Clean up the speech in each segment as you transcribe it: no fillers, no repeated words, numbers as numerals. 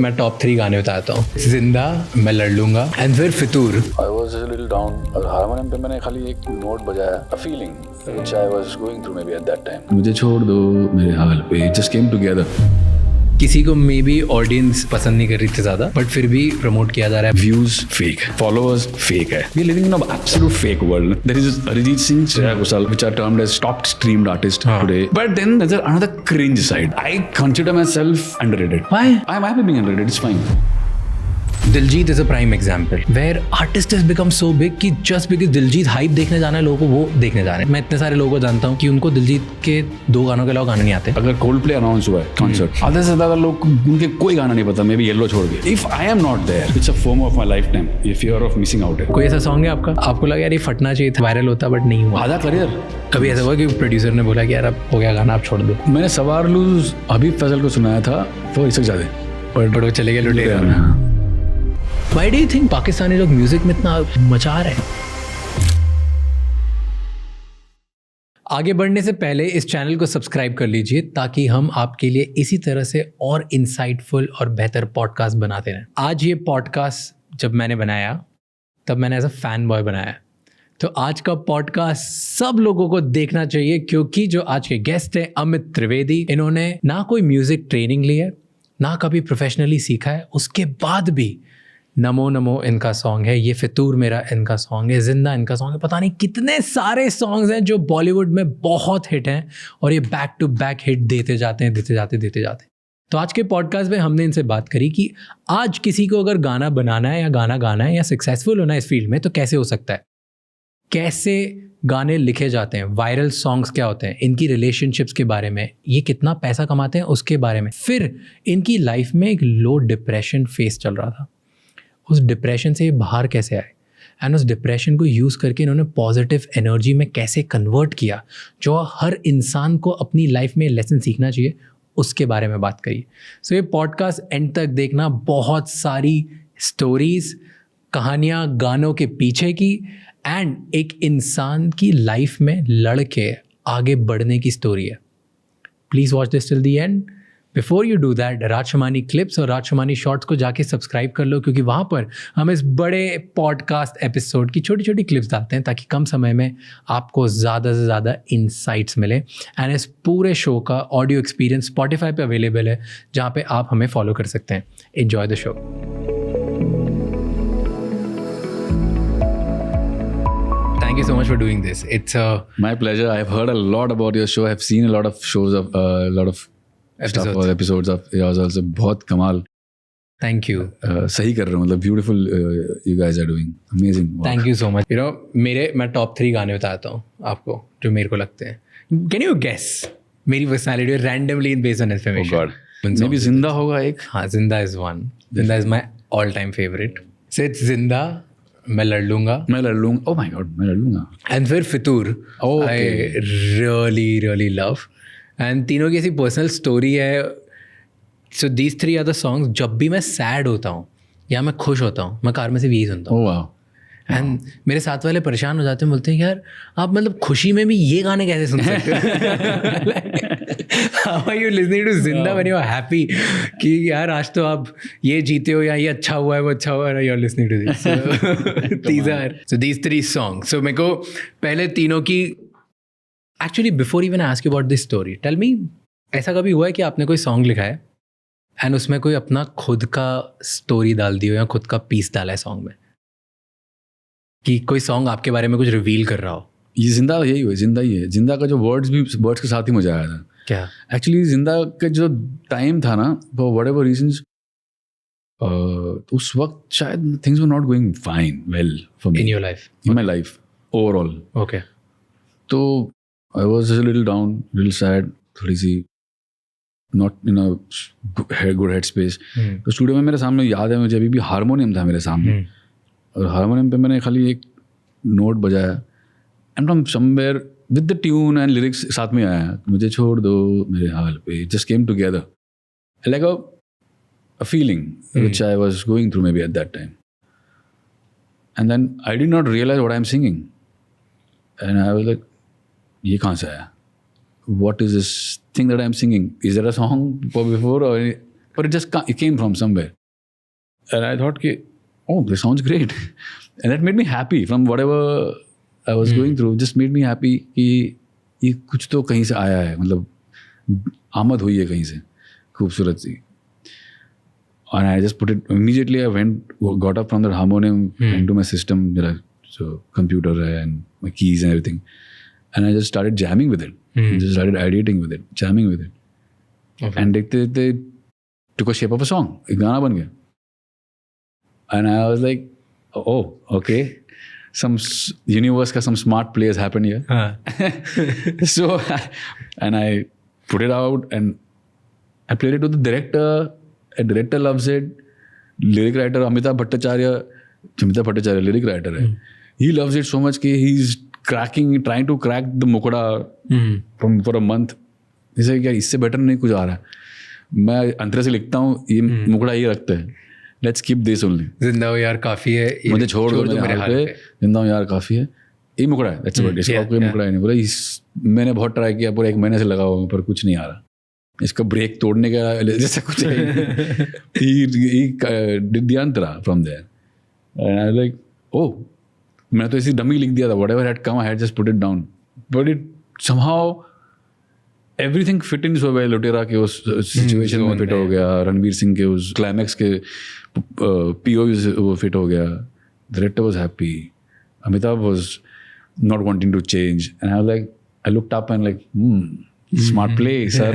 मैं टॉप 3 गाने बताता हूँ। जिंदा, मैं लड़ लूंगा एंड फिर फितूर। I was a little down और हारमोनियम पे मैंने खाली एक नोट बजाया, a feeling which I was going through maybe at that time. मुझे छोड़ दो मेरे हाल पे, it just came together. किसी को मे बी ऑडियंस पसंद नहीं कर रही थी ज्यादा, बट फिर भी प्रमोट किया जा रहा है। Views fake, followers fake है. We are living in an absolute fake world. There is Arijit Singh, Shreya Ghoshal, which are termed as top streamed artists today. But then there's another cringe side. I consider myself underrated. Why? I'm happy being underrated. It's fine. Diljit is a prime example where artist has become so big कि just because Diljit hype देखने जाना है, लोगों को वो देखने जा रहे हैं। मैं इतने सारे लोगों को जानता हूँ कि उनको दिलजीत के 2 गानों के अलावा गाने नहीं आते। अगर Coldplay अनाउंस हुआ है कॉन्सर्ट, आधे से ज्यादा लोग उनके कोई गाना नहीं पता, मे बी येलो छोड़ के। If I am not there, it's a form of my life time, ये फियर ऑफ मिसिंग आउट है। कोई ऐसा सॉन्ग है आपका, आपको लगा यार ये फटना चाहिए था, वायरल होता बट नहीं हुआ? आधा करियर कभी ऐसा हुआ कि प्रोड्यूसर ने बोला कि यार अब हो गया गाना, आप छोड़ दो? मैंने सवार लूज हबीब फैजल को सुनाया था, वो इससे ज्यादा बट वो चले गए लुटेरा। Why do you think Pakistani लोग म्यूजिक में इतना मचा रहे हैं? आगे बढ़ने से पहले इस चैनल को सब्सक्राइब कर लीजिए ताकि हम आपके लिए इसी तरह से और इंसाइटफुल और बेहतर पॉडकास्ट बनाते रहें। आज ये पॉडकास्ट जब मैंने बनाया तब मैंने एज अ फैन बॉय बनाया, तो आज का पॉडकास्ट सब लोगों को देखना चाहिए क्योंकि जो आज के गेस्ट हैं अमित त्रिवेदी, इन्होंने ना कोई म्यूजिक ट्रेनिंग ली है, ना कभी प्रोफेशनली सीखा है, उसके बाद भी नमो नमो इनका सॉन्ग है, ये फितूर मेरा इनका सॉन्ग है, जिंदा इनका सॉन्ग है, पता नहीं कितने सारे सॉन्ग्स हैं जो बॉलीवुड में बहुत हिट हैं और ये बैक टू बैक हिट देते जाते हैं। तो आज के पॉडकास्ट में हमने इनसे बात करी कि आज किसी को अगर गाना बनाना है या गाना गाना है या सक्सेसफुल होना है इस फील्ड में तो कैसे हो सकता है, कैसे गाने लिखे जाते हैं, वायरल सॉन्ग्स क्या होते हैं, इनकी रिलेशनशिप्स के बारे में, ये कितना पैसा कमाते हैं उसके बारे में, फिर इनकी लाइफ में एक लो डिप्रेशन फेस चल रहा था, उस डिप्रेशन से बाहर कैसे आए एंड उस डिप्रेशन को यूज़ करके इन्होंने पॉजिटिव एनर्जी में कैसे कन्वर्ट किया, जो हर इंसान को अपनी लाइफ में लेसन सीखना चाहिए, उसके बारे में बात करिए। सो ये पॉडकास्ट एंड तक देखना, बहुत सारी स्टोरीज़, कहानियाँ गानों के पीछे की एंड एक इंसान की लाइफ में लड़ के आगे बढ़ने की स्टोरी है। Please watch this till the end. Before you do that, Raj Shamani clips और राजशमानी शॉर्ट्स को जाके सब्सक्राइब कर लो क्योंकि वहाँ पर हम इस बड़े पॉडकास्ट एपिसोड की छोटी छोटी क्लिप्स डालते हैं ताकि कम समय में आपको ज़्यादा से ज़्यादा इंसाइट्स मिले। एंड इस पूरे शो का ऑडियो एक्सपीरियंस स्पॉटिफाई पे अवेलेबल है जहाँ पे आप हमें फॉलो कर सकते हैं। Enjoy the show. Thank you so much for doing this. It's my pleasure. I've heard a lot about your show. I've seen a lot of shows of lot of stuff or episodes of yours also. बहुत कमाल। Thank you. सही कर रहे हो, मतलब beautiful you guys are doing. Amazing. Wow. Thank you so much. You know, मैं top 3 गाने बताता हूँ आपको जो मेरे को लगते हैं। Can you guess मेरी personality randomly based on information? Oh God. Maybe जिंदा होगा एक। हाँ, जिंदा is one. जिंदा is my all time favorite. So it's जिंदा, मैं लड़ लूंगा। Oh my God, मैं लड़ लूंगा। And फिर फितूर, I really love. And तीनों की ऐसी पर्सनल स्टोरी है। So these 3 are the songs, जब भी मैं सैड होता हूँ या मैं खुश होता हूँ मैं कार में सिर्फ यही सुनता हूँ। Oh wow. एंड मेरे साथ वाले परेशान हो जाते हैं, बोलते हैं यार आप मतलब खुशी में भी ये गाने कैसे सुन सकते हो? How are you listening to Zinda when you are happy कि यार आज तो आप ये जीते हो या ये अच्छा हुआ है वो अच्छा हुआ है, you are listening to this. These are so these 3 songs. So मेरे को पहले तीनों की actually before even ask you about this story, tell me, ऐसा कभी हुआ है कि आपने कोई सॉन्ग लिखा है एंड उसमें कोई अपना खुद का स्टोरी डाल दी हो या खुद का पीस डाला है सॉन्ग में, कि कोई सॉन्ग आपके बारे में कुछ रिवील कर रहा हो? ये जिंदा यही हुआ, जिंदा ही है। जिंदा का जो वर्ड्स के साथ ही मजा आया था। क्या एक्चुअली जिंदा का जो टाइम था ना, फॉर व्हाटएवर रीजंस, उस वक्त शायद things were not going fine well for me in your life, in my life overall. Okay. तो I was a little down, little sad, थोड़ी सी not in a good head space. तो studio में मेरे सामने, याद है मुझे अभी भी, हारमोनियम था मेरे सामने और हारमोनियम पे मैंने खाली एक नोट बजाया and from somewhere with the tune and lyrics साथ में आया, मुझे छोड़ दो मेरे हाल पे, just came together like a feeling which I was going through maybe at that time. And then I did not realise what I am singing and I was like, ये कहाँ से आया? What is this thing that I'm singing? Is there a song before or but it came from somewhere. And I thought, oh, this sounds great. And that made me happy from whatever I was going through. Just made me happy कि ये कुछ तो कहीं से आया है, मतलब आमद हुई है कहीं से खूबसूरत सी. And I just put it immediately. I got up from the harmonium, went to my system, so computer and my keys and everything, and I just started jamming with it. Just started ideating with it, jamming with it, and they took a shape of a song. एक गाना बन गया. And I was like, oh, okay, some universe ka some smart plays happened here. So, and I put it out and I played it to the director. A director loves it. Lyric writer Amitabh Bhattacharya lyric writer hai. He loves it so much that he's trying to crack the Mukoda for a month. He said, यार इससे better नहीं कुछ आ रहा है. मैं अंतरे से लिखता हूँ, ये मुकड़ा ये रखता है. Let's keep this only. जिंदा हो यार काफी है. मुझे छोड़ दो मेरे हाल पे. जिंदा हो यार काफी है. ये मुकड़ा है. That's about it. इसका कोई मुकड़ा ही नहीं. बोला मैंने बहुत ट्राई किया, पूरा 1 महीने से लगा हुआ पर कुछ नहीं आ रहा. इसका ब्रेक तोड़ने का जैसा कुछ है. He did the antara from there. And I was like, oh, मैंने तो ऐसी डमी लिख दिया था. Whatever had come, I had just put it down. But it somehow everything fit in so well. लुटेरा के उस सिचुएशन में फिट हो गया. रणवीर सिंह के उस क्लाइमैक्स के POV वो फिट हो गया. Director was happy. Amitabh was not wanting to change. And I was like, I looked up and like, smart play, sir.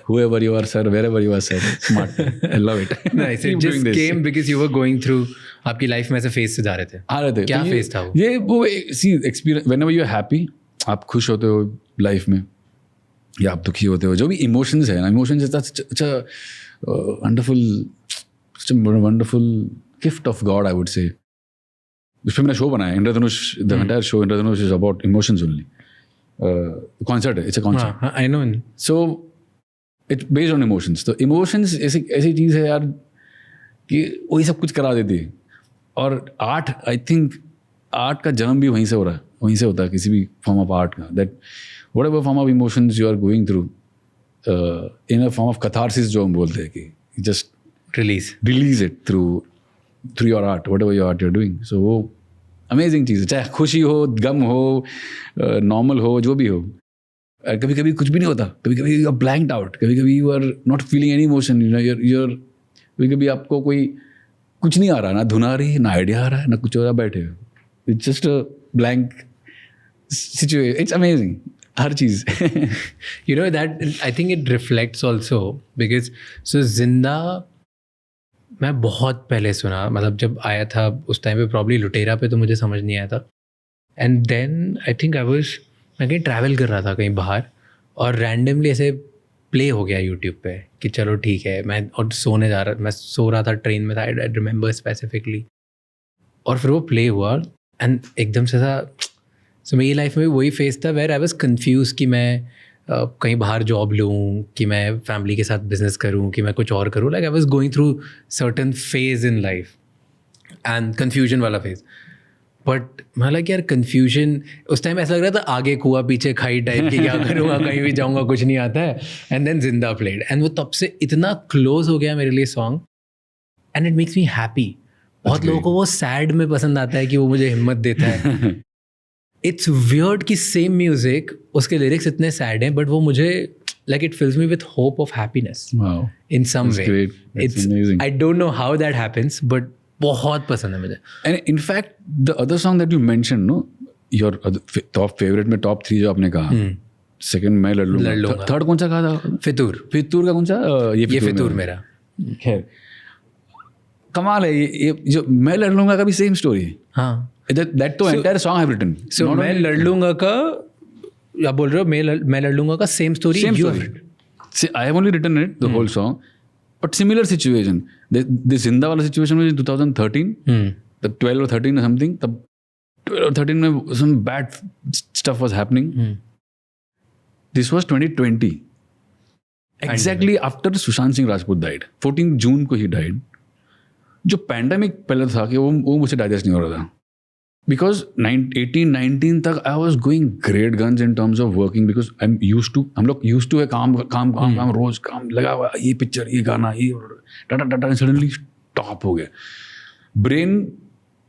Whoever you are, sir, wherever you are, sir. Smart play. I love it. Nice. It just came because you were going through. आपकी life में से phase से जा रहे थे. आ रहे थे. क्या फेज था वो? ये वो see experience. Whenever you are happy, आप खुश होते हो लाइफ में, या आप दुखी होते हो, जो भी इमोशंस है ना, emotions is such a wonderful gift of God, I would say. उस पर मैंने शो बनाया, इंद्रधनुष. The entire show Indradhanush is about emotions only. Concert है, it's a concert. I know. So it's based on emotions. तो emotions ऐसी चीज़ है यार कि वही सब कुछ करा देती है. और आर्ट, आई थिंक आर्ट का जन्म भी वहीं से हो रहा है, वहीं से होता है किसी भी फॉर्म ऑफ आर्ट का. That whatever form of emotions you are going through, in a form of catharsis जो हम बोलते हैं कि just release it through your art, whatever your art you're doing. So वो amazing चीज़ है. चाहे खुशी हो, गम हो, normal हो, जो भी हो. कभी कभी कुछ भी नहीं होता. कभी कभी you are blanked out. कभी कभी you are not feeling any emotion. you're कभी कभी आपको कोई कुछ नहीं आ रहा, ना धुन आ रही, ना आइडिया आ रहा है, ना कुछ हो रहा, बैठे हो. It's just a blank situation. It's amazing. Her cheese. You know that I think it reflects also because so जिंदा मैं बहुत पहले सुना, मतलब जब आया था उस टाइम पे प्रॉब्ली लुटेरा पे तो मुझे समझ नहीं आया था. एंड देन आई थिंक मैं कहीं ट्रैवल कर रहा था कहीं बाहर और रैंडमली ऐसे प्ले हो गया यूट्यूब पे कि चलो ठीक है. मैं सो रहा था, ट्रेन में था, आई रिमेंबर स्पेसिफिकली. और फिर वो प्ले हुआ एंड एकदम से था. सो मेरी लाइफ में वही फेज था वेयर आई वाज कंफ्यूज कि मैं कहीं बाहर जॉब लूँ, कि मैं फैमिली के साथ बिजनेस करूँ, कि मैं कुछ और करूँ. Like I was going through certain phase in life and confusion वाला फेज. बट मैं लगा यार कन्फ्यूजन उस टाइम ऐसा लग रहा था आगे कुआ पीछे खाई टाइप की, क्या करूँगा, कहीं भी जाऊँगा कुछ नहीं आता है. एंड देन जिंदा प्लेड एंड वो तब से इतना क्लोज हो गया मेरे लिए song and it makes me happy. बहुत लोगों को वो सैड में पसंद आता है कि वो मुझे हिम्मत देता है. इट्स वियर्ड कि सेम म्यूजिक, उसके लिरिक्स इतने सैड हैं बट वो मुझे like it fills me with hope of happiness in some way. It's I don't know how that happens but बहुत पसंद है मुझे. And in fact the other song that you mention, no, your top favourite में top 3 जो आपने कहा, second मैं लड़ लूंगा, थर्ड कौन सा कहा था? फितूर का कौन सा? ये फितूर मेरा. खैर कमाल है. ये जो मैं लड़ लूंगा का भी सेम स्टोरी है. हाँ, that तो entire song I have written. So मैं लड़ लूंगा का, आप बोल रहे हो मैं लड़ लूंगा का same story you have written. I have only written it, the whole song, but similar situation. This जिंदा वाला situation was in 2013, the 12 or 13 or something. तब 12 or 13 में some bad stuff was happening. This was 2020. Exactly after Sushant Singh Rajput died. 14 June को he died. जो pandemic पहले था कि वो मुझे डाइजेस्ट नहीं हो रहा था. बिकॉज 18-19 तक I was going great guns in terms of working, because I am use to, हम लोग यूज टू है काम रोज काम लगा हुआ, ये पिक्चर, ये गाना, ये टाटा टाटा, सडनली स्टॉप हो गया. ब्रेन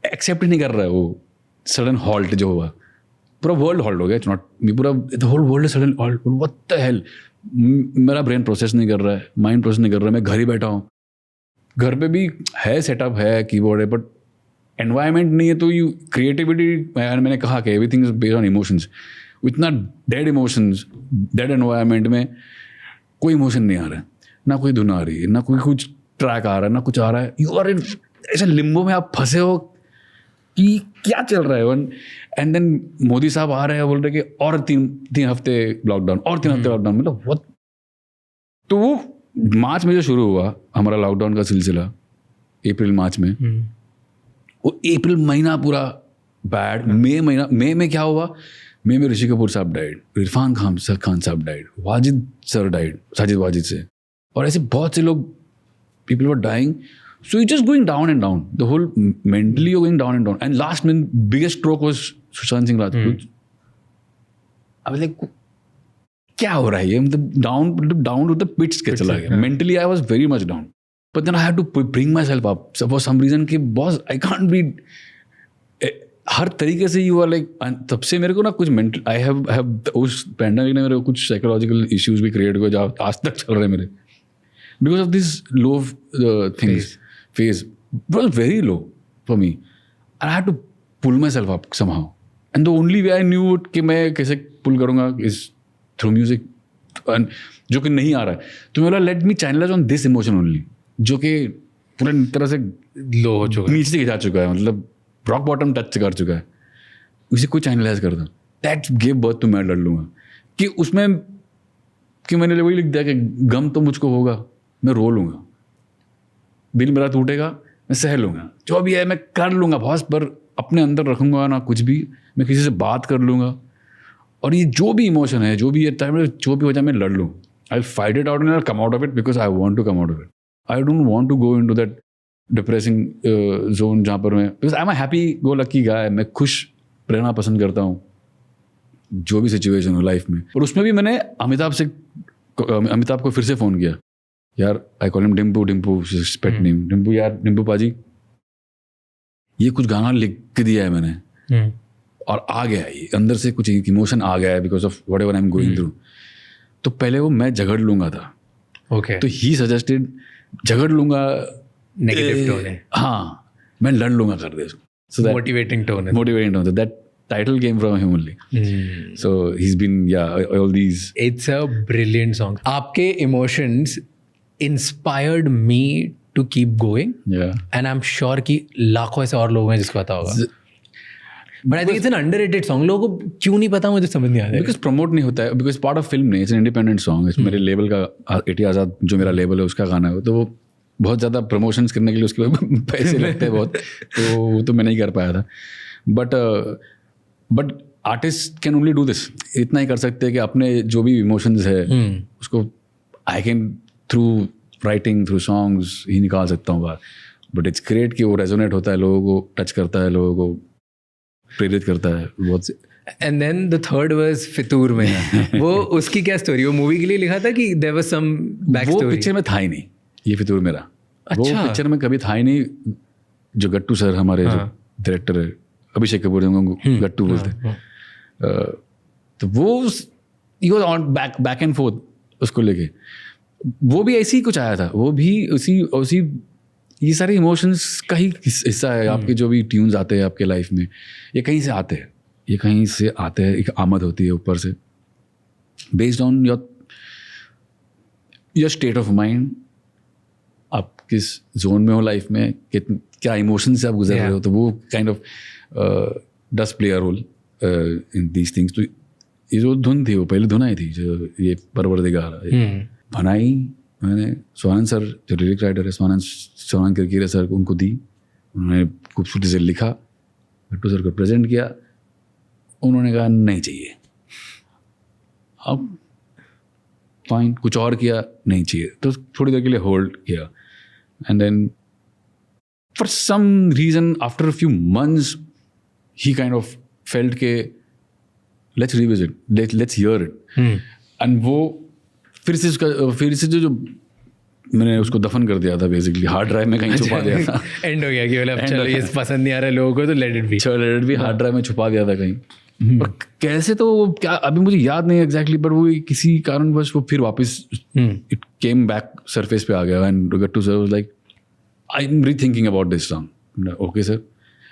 एक्सेप्ट नहीं कर रहा है वो सडन हॉल्ट जो हुआ. पूरा वर्ल्ड हॉल्ट हो गया. इट्स नॉट मी, पूरा the whole world sudden halt. What the hell. मेरा ब्रेन प्रोसेस नहीं कर रहा है, माइंड प्रोसेस नहीं कर रहा है. मैं घर ही बैठा हूँ. घर पे भी है सेटअप है, कीबोर्ड है, बट एनवायरनमेंट नहीं है. तो यू क्रिएटिविटी, मैंने कहा कि everything is based on emotions. इतना डेड इमोशंस, डेड एनवायरनमेंट में कोई इमोशन नहीं आ रहा है, ना कोई धुन आ रही है, ना कोई कुछ ट्रैक आ रहा है, ना कुछ आ रहा है. यू आर इन ऐसे लिम्बो में आप फंसे हो कि क्या चल रहा है. एंड देन मोदी साहब आ रहे हैं, बोल रहे कि और तीन हफ्ते लॉकडाउन, और 3 हफ्ते लॉकडाउन. मतलब वो तो वो मार्च में जो शुरू हुआ हमारा लॉकडाउन का सिलसिला, अप्रैल मार्च में, वो अप्रैल महीना पूरा बैड. मई में क्या हुआ, मई में ऋषि कपूर साहब died, Irfan Khan sahab died, Wajid sir died, Sajid Wajid से, और ऐसे बहुत से लोग, people were dying. So you're just going down and down. The whole mentally you're going down and down. And last man, biggest stroke was Sushant Singh Rajput. I was like, क्या हो रहा है ये? मतलब down to the pits के चला गया. Mentally I was very much down. But then I had to bring myself up. So for some reason कि boss I can't be. हर तरीके से you are like, तब से मेरे को ना कुछ mental, I have उस pandemic ने मेरे को कुछ psychological issues भी create हुए जो आज तक चल रहे हैं मेरे. Because of this low things. Phase was very low for me, and I had to pull myself up somehow. And the only way I knew it कि मैं कैसे pull करूँगा is through music. And जो कि नहीं आ रहा है, तो मैं बोला let me channelize on this emotion only, जो कि पूरी तरह से लो हो चुका है, नीचे से जा चुका है, मतलब rock bottom touch कर चुका है. उसे कोई channelize कर दो. That gave birth to मैं लड़ लूँगा. कि उसमें कि मैंने वही लिख दिया कि गम तो मुझको होगा, मैं रो लूँगा, दिल मेरा टूटेगा, मैं सह लूँगा, जो भी है मैं कर लूँगा बॉस, पर अपने अंदर रखूँगा ना कुछ भी. मैं किसी से बात कर लूँगा, और ये जो भी इमोशन है, जो भी है टाइम, जो भी हो जाए मैं लड़ लूँ. I fight it out and I come out of it because I want to come out of it. I don't want to go into that depressing zone जहाँ पर मैं, because I am a happy go lucky guy. मैं खुश रहना पसंद करता हूँ जो भी सिचुएशन हो लाइफ में. और उसमें भी मैंने अमिताभ को फिर से फ़ोन किया. यार I call him Dimpu pet name, Dimpu यार, डिम्पू पाजी, ये कुछ गाना लिख के दिया है मैंने, और आ गया है ये अंदर से, कुछ इमोशन आ गया है because of what ever I am going through. तो पहले वो मैं झगड़ लूँगा था. ओके. तो ही सजेस्टेड झगड़ लूँगा, नेगेटिव टोन है. हाँ, मैं लड़ लूँगा कर दे उसको. सो दैट मोटिवेटिंग टोन है. Motivating tone. That title came from him only. So he's been, all these. It's a brilliant song. आपके emotions inspired me to keep going. Yeah. And I'm sure कि लाखों ऐसे और लोग हैं जिसको पता होगा. But I think it's an underrated song. लोगों को क्यों नहीं पता, मुझे समझ नहीं आ रहा. Because promote नहीं होता है, because part of film नहीं, it's an independent song. मेरे लेबल का एटी आज़ाद जो मेरा लेबल है उसका गाना है, तो वो बहुत ज़्यादा प्रमोशंस करने के लिए उसके पैसे लगते हैं बहुत, तो वो तो मैं नहीं कर पाया था. But artist can only do this. इतना ही कर सकते हैं कि अपने जो भी इमोशंस है उसको I can through writing, through songs ही निकाल सकता हूँ बाहर. बट इट्स ग्रेट कि वो रेजोनेट होता है, लोगों को टच करता है, लोगों को प्रेरित करता है बहुत से. And then the third was Fitoor में. वो उसकी क्या स्टोरी, वो मूवी के लिए लिखा था कि there was some back story? वो पिक्चर में था ही नहीं ये फितूर मेरा. अच्छा. वो पिक्चर में कभी था ही नहीं. जो गट्टू सर हमारे जो डायरेक्टर है, अभिषेक कपूर गट्टू बोलते, तो वो ऑन बैक एंड फोर्थ उसको लेके, वो भी ऐसे ही कुछ आया था. वो भी उसी ये सारे इमोशंस का ही हिस्सा है. आपके जो भी ट्यून्स आते हैं आपके लाइफ में, ये कहीं से आते हैं, एक आमद होती है ऊपर से, based on your state of mind. आप किस जोन में हो लाइफ में, क्या इमोशन से आप गुजर रहे हो, तो वो kind of does play a role in these things. तो ये जो धुन थी, वो पहले धुन आई थी जो ये परवरदिगार बनाई मैंने. स्वानंद सर जो लिरिक राइटर है, स्वानंद किरकिरे सर, उनको दी. उन्होंने खूबसूरती से लिखा, गट्टू सर को प्रेजेंट किया. उन्होंने कहा नहीं चाहिए. अब फाइन, कुछ और किया, नहीं चाहिए. तो थोड़ी देर के लिए होल्ड किया. And then for some reason after a few months he kind of felt के let's revisit, let's hear it. And वो फिर से जो मैंने उसको दफन कर दिया था बेसिकली, हार्ड ड्राइव में कहीं छुपा दिया था. एंड हो गया कि मतलब चलो ये पसंद नहीं आ रहा लोगों को तो let it be hard drive में छुपा दिया था कहीं. और कैसे तो वो क्या अभी मुझे याद नहीं एग्जैक्टली, पर वो किसी कारणवश वो फिर वापस इट केम बैक सरफेस पे आ गया. And got to sir like I am rethinking about this song. Okay sir.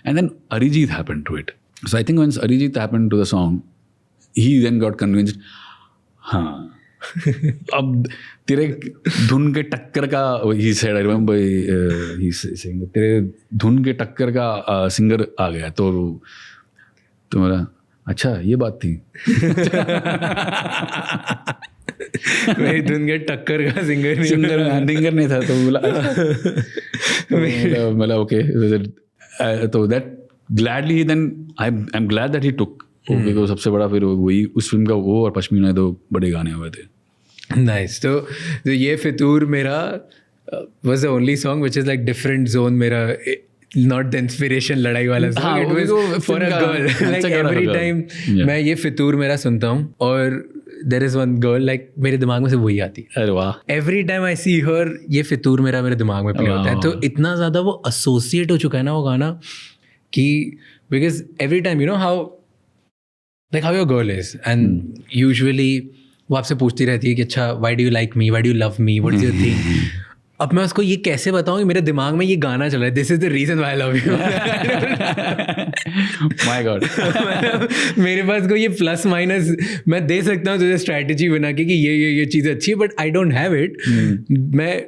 And then Arijit happened to it. So I think when Arijit happened to the song he then got convinced. हाँ अब तेरे धुन के टक्कर का he said, I remember he saying तेरे धुन के टक्कर का सिंगर आ गया. तो मेरा अच्छा ये बात थी. मेरी धुन के टक्कर का सिंगर नहीं था. तो बोला मतलब ओके. तो that gladly then I am glad that he took. Because सबसे बड़ा फिर वही उस फिल्म का वो और पश्मीना दो बड़े गाने हुए थे. नाइस. तो ये फितूर मेरा was the only song which is like different zone मेरा, नॉट द इंस्पिरेशन लड़ाई वाला song. It was for a girl. Like every time मैं ये फितूर मेरा सुनता हूँ और there is one girl like मेरे दिमाग में से वही आती है. अरे वाह. एवरी टाइम आई सी हर ये फितूर मेरे दिमाग में प्ले होता है. तो इतना ज़्यादा वो एसोसिएट हो चुका है ना वो गाना कि because every time you know how like how your girl is and usually वो आपसे पूछती रहती है कि अच्छा why do you like me, why do you love me, what is your thing. अब मैं उसको ये कैसे बताऊं कि मेरे दिमाग में ये गाना चल रहा है, this is the reason why I love you. My God. मेरे पास कोई ये प्लस माइनस मैं दे सकता हूँ तुझे स्ट्रैटेजी बना के कि ये चीज़ अच्छी है, but I don't have it. मैं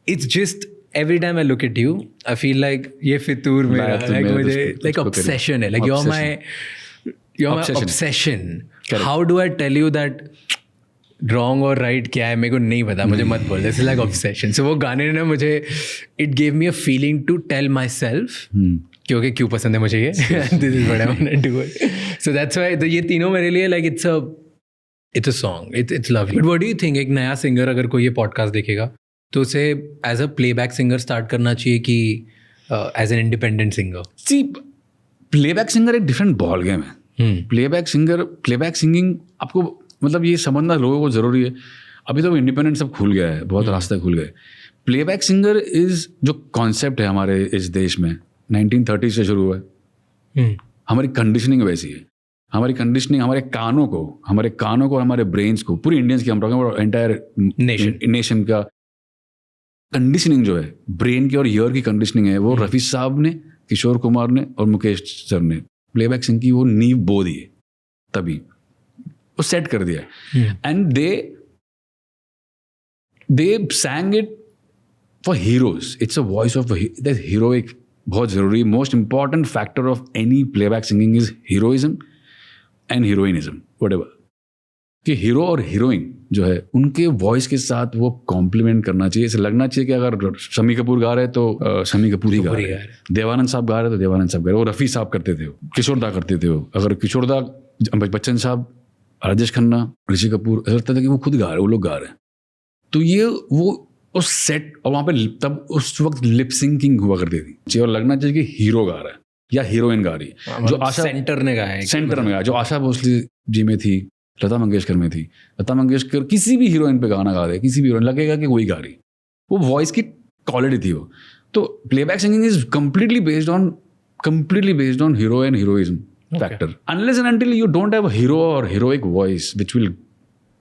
it's just every time I look at you I feel like ये फितूर मेरा like मुझे like obsession है, like you're my obsession. How do I tell you that wrong or right क्या है मेरे को नहीं पता, मुझे मत बोल. This is like obsession. So वो गाने ने मुझे it gave me a feeling to tell myself क्योंकि क्यों पसंद है मुझे ये. This is what I want to do. So that's why तो ये तीनों मेरे लिए like it's a song. It's lovely. But what do you think, एक नया सिंगर अगर कोई ये पॉडकास्ट देखेगा तो उसे as a playback singer start करना चाहिए कि as an independent singer? See playback singer एक डिफरेंट बॉल गेम है. प्लेबैक सिंगिंग आपको मतलब ये समझना लोगों को ज़रूरी है. अभी तो इंडिपेंडेंट सब खुल गया है, बहुत रास्ते खुल गए. प्लेबैक सिंगर इज़ जो कॉन्सेप्ट है हमारे इस देश में 1930 से शुरू हुआ है. हमारी कंडीशनिंग वैसी है. हमारी कंडीशनिंग हमारे कानों को हमारे ब्रेन्स को, पूरी इंडियंस की हम एंटायर नेशन का कंडीशनिंग जो है ब्रेन की और ईयर की कंडीशनिंग है वो रफ़ी साहब ने, किशोर कुमार ने और मुकेश सर ने प्लेबैक सिंग की वो नींव बो दी है, तभी वो सेट कर दिया. And they sang it for heroes. It's a voice of heroic. बहुत ज़रूरी most important factor of any playback singing is heroism and heroinism whatever. कि हीरो और हीरोइन जो है उनके वॉइस के साथ वो कॉम्प्लीमेंट करना चाहिए. ऐसे लगना चाहिए कि अगर शम्मी कपूर गा रहे हैं तो शम्मी कपूर ही गा रहे हैं, देवानंद साहब गा रहे हैं तो देवानंद साहब गा रहे हैं. वो रफ़ी साहब करते थे, किशोर दा करते थे. अगर किशोर दा, बच्चन साहब, राजेश खन्ना, ऋषि कपूर, ऐसा लगता था कि वो खुद गा रहे हैं, वो लोग गा रहे हैं. तो ये वो सेट और वहाँ पे तब उस वक्त लिप सिंकिंग हुआ करती थी और लगना चाहिए कि हीरो गा रहा है या हीरोइन गा रही है. जो आशा सेंटर में गाया, जो आशा भोसले जी में थी, लता मंगेशकर में थी. लता मंगेशकर किसी भी हीरोइन पे गाना गा दे, किसी भी हीरोइन लगेगा कि वही गा रही. वो वॉइस की क्वालिटी थी वो. तो playback singing is completely based on hero and heroism factor. Unless and until you don't have a hero और heroic voice which will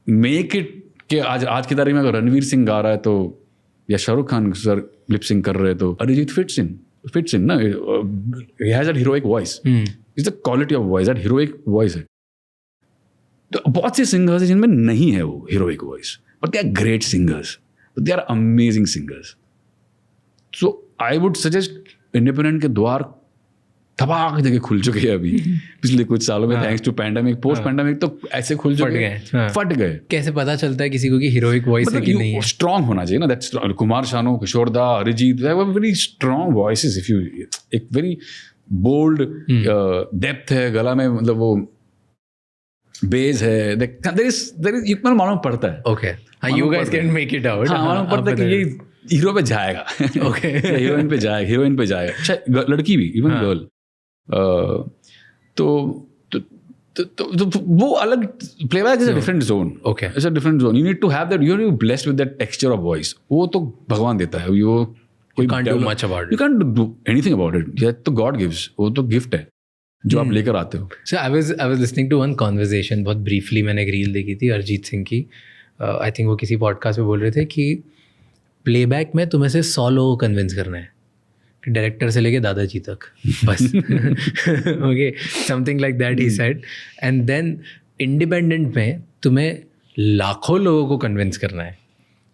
make it कि आज की तारीख में अगर रणवीर सिंह गा रहा है तो या शाहरुख खान सर लिप सिंग कर रहे हैं तो अरिजीत फिट्स इन ना. He has that heroic voice. Is the quality of voice, that heroic voice है. तो बहुत से सिंगर्स हैं जिनमें नहीं है वो heroic voice, but they are great singers, they are amazing singers. So I would suggest independent के द्वार धबाक जगह खुल चुके हैं अभी पिछले कुछ सालों में, thanks to pandemic. Post pandemic तो ऐसे खुल चुके हैं, फट गए. कैसे पता चलता है किसी को कि हीरोइक वॉइस है कि नहीं है? स्ट्रांग होना चाहिए ना. दैट्स कुमार शानू, किशोर दा, Arijit, they have a very strong voices. If you एक वेरी बोल्ड डेप्थ है गला में, मतलब वो बेस है, देयर इज इतना मालूम पड़ता है. Okay, you guys can make it out. मालूम पड़ता है कि ये हीरो पे जाएगा. ओके, हीरोइन पे जाएगा. अच्छा लड़की भी, इवन गर्ल. तो वो अलग playback is a different zone. Okay. It's a different zone. You need to have that. You are blessed with that texture of voice. वो तो भगवान देता है. You can't do much about it. You can't do anything about it. ये तो God gives. वो तो gift है जो आप लेकर आते हो. So I was listening to one conversation, बहुत briefly मैंने एक रील देखी थी अरिजीत सिंह की. I think वो किसी पॉडकास्ट में बोल रहे थे कि प्लेबैक में तुम्हें से 100 लोगों को कन्विंस करना है, डायरेक्टर से लेके दादाजी तक, बस. Okay, something like that he said. And then independent में तुम्हें लाखों लोगों को कन्विंस करना है.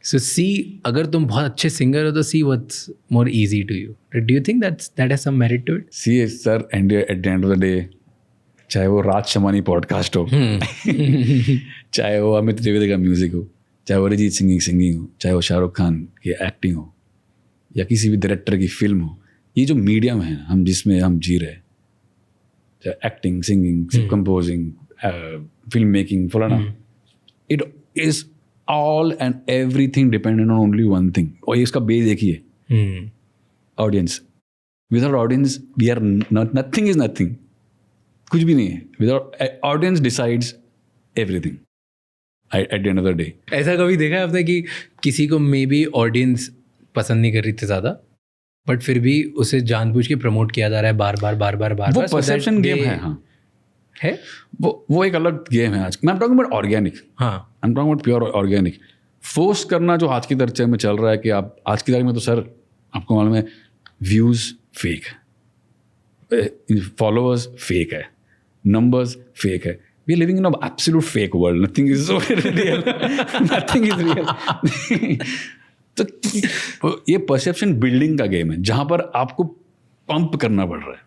सो सी, अगर तुम बहुत अच्छे सिंगर हो तो see what's more easy to you. Do you think that has some merit to it? See, sir, at the end of the day, चाहे वो राज शमानी पॉडकास्ट हो, चाहे वो अमित त्रिवेदी का म्यूजिक हो, चाहे वो अरिजीत सिंगिंग हो, चाहे वो शाहरुख खान की एक्टिंग हो, या किसी भी डायरेक्टर की फिल्म हो, ये जो मीडियम है हम जिसमें हम जी रहे, चाहे acting, singing, composing, film making, फलाना, it is all and everything dependent on only one thing. और इसका बेस एक ही है, audience. Without audience we are nothing is nothing. कुछ भी नहीं है. Without audience decides everything at the end of the day. ऐसा कभी देखा है आपने कि किसी को मे बी ऑडियंस पसंद नहीं कर रही थी ज़्यादा, बट फिर भी उसे जानबूझ के प्रमोट किया जा रहा है बार बार? वो परसेप्शन गेम है. हाँ है, वो एक अलग गेम है. आज मैं टॉकिंग अबाउट ऑर्गेनिक. हाँ, I am talking about pure organic. Force करना जो आज की चर्चा में चल रहा है कि आप आज की तारीख में तो सर आपको मालूम है व्यूज़ फेक है, फॉलोअर्स फेक है, नंबर्स फेक है. We are living in a absolute fake world. Nothing is real. Nothing is real. तो ये परसेप्शन बिल्डिंग का गेम है जहाँ पर आपको पंप करना पड़ रहा है.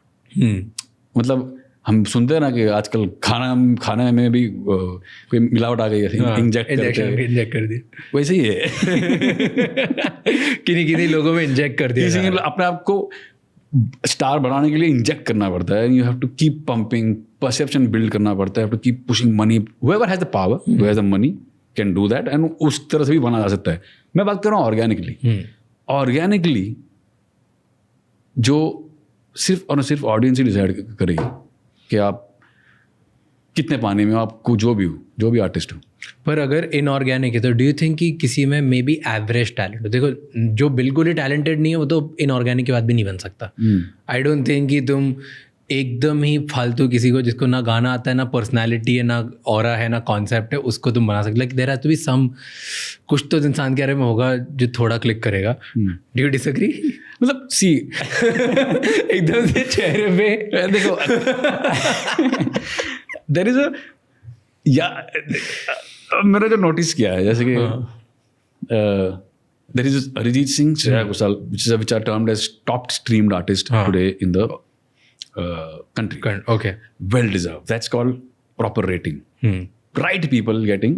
मतलब हम सुनते हैं ना कि आजकल खाने में भी कोई मिलावट आ गई है, इंजेक्ट कर दिया. वैसे ही है. किन्हीं लोगों में इंजेक्ट कर दिया. किसी अपने आप को स्टार बनाने के लिए इंजेक्ट करना पड़ता है. You have to keep pumping, perception build करना पड़ता है. Have to keep pushing money. Whoever has the power, who has the money can do that. And उस तरह से भी बना जा सकता है. मैं बात कर रहा हूँ ऑर्गेनिकली जो सिर्फ और सिर्फ ऑडियंस ही डिसाइड करेगी कि आप कितने पानी में हो, आपको जो भी आर्टिस्ट हो. पर अगर इनऑर्गेनिक है तो डू यू थिंक कि किसी में मे बी एवरेज टैलेंट हो? देखो, जो बिल्कुल ही टैलेंटेड नहीं है वो तो इनऑर्गेनिक के बाद भी नहीं बन सकता. आई डोंट थिंक कि तुम एकदम ही फालतू किसी को, जिसको ना गाना आता है, ना पर्सनालिटी है, ना ऑरा है, ना कॉन्सेप्ट है, उसको तुम बना सकते. Like there has to be some, कुछ तो इंसान के बारे में होगा जो थोड़ा क्लिक करेगा. Do you disagree? मतलब सी एकदम से चेहरे पे देखो देयर इज अ, या मैंने जो नोटिस किया है, जैसे कि there is Arijit Singh, Shreya Ghoshal, which are termed as top streamed artist today in the country. Okay. Well deserved. That's called proper rating. Right people getting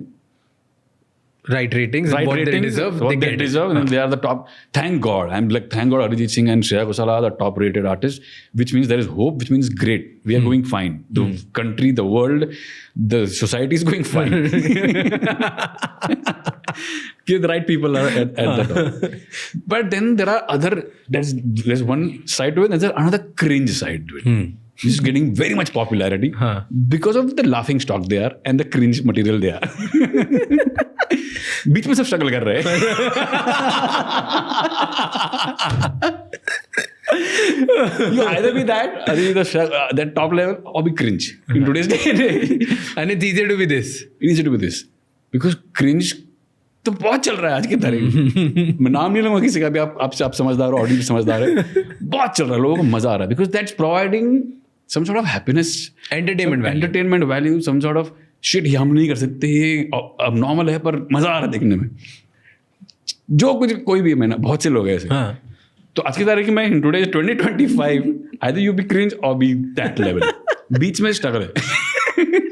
right ratings, right what ratings, they deserve, what they deserve, and they are the top. Thank God. Thank God Arijit Singh and Shreya Ghoshal are the top rated artists, which means there is hope, which means great. We are going fine. The country, the world, the society is going fine. The right people are at the top. But then there are other, there's one side to it, and there's another cringe side to it. Which is getting very much popularity because of the laughing stock they are and the cringe material they are. बीच में सब struggle कर रहे हैं. You either be that top level or be cringe in today's day and age. And it's easier to be this. It's easier to be this because cringe तो बहुत चल रहा है आज की तारीख. मैं नाम नहीं लूंगा किसी का भी. आप समझदार हो, ऑडियंस समझदार है. बहुत चल रहा है, लोगों को मजा आ रहा है because that's providing some sort of happiness, entertainment value, some sort of shit. ये हम नहीं कर सकते, ये अब नॉर्मल है, पर मजा आ रहा है देखने में. जो कुछ कोई भी, मैंने बहुत से लोग हैं ऐसे. तो आज की तारीख में in today's 2025 either you be cringe or be that level. बीच में स्ट्रगल है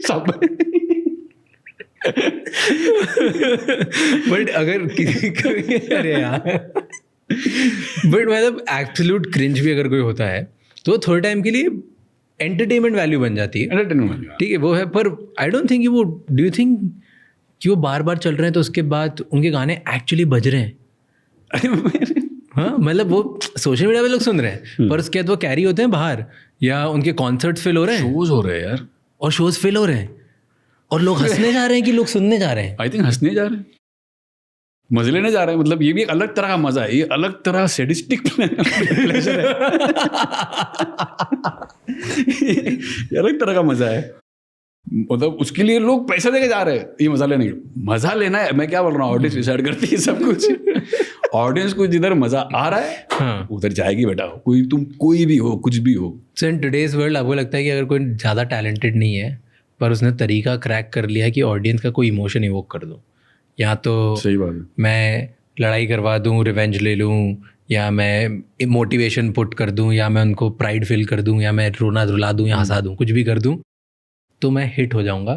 सब. बट अगर किसी को, अरे यार, बट मतलब एब्सोल्यूट क्रिंज भी अगर कोई होता है तो थोड़े टाइम के लिए एंटरटेनमेंट वैल्यू बन जाती है. ठीक है, वो है. पर आई डोंट थिंक वो, डू यू थिंक कि वो बार बार चल रहे हैं तो उसके बाद उनके गाने एक्चुअली बज रहे हैं? हाँ, मतलब वो सोशल मीडिया पे लोग सुन रहे हैं पर उसके बाद वो कैरी होते हैं बाहर या उनके कॉन्सर्ट्स फिल हो रहे हैं शोज हो रहे हैं यार, और शोज फिल हो रहे हैं और लोग हंसने जा रहे हैं कि लोग सुनने जा रहे हैं? आई थिंक हंसने जा रहे हैं, मजे लेने जा रहे हैं। मतलब ये भी एक अलग तरह का मजा है, ये अलग तरह सैडिस्टिक प्लेजर है। ये अलग तरह का मजा है, मतलब उसके लिए लोग पैसे देके जा रहे हैं ये मजा लेने के। मजा लेना है, मैं क्या बोल रहा हूँ, ऑडियंस डिसाइड करती है सब कुछ। ऑडियंस को जिधर मजा आ रहा है हाँ। उधर जाएगी बेटा, तुम कोई भी हो, कुछ भी हो। सो इन टुडेज वर्ल्ड आपको लगता है कि अगर कोई ज़्यादा टैलेंटेड नहीं है पर उसने तरीका क्रैक कर लिया कि ऑडियंस का कोई इमोशन इवोक कर दो, या तो सही बात है, मैं लड़ाई करवा दूँ, रिवेंज ले लूँ, या मैं मोटिवेशन पुट कर दूँ, या मैं उनको प्राइड फील कर दूँ, या मैं रोना रुला दूँ या हंसा दूँ, कुछ भी कर दूँ तो मैं हिट हो जाऊँगा।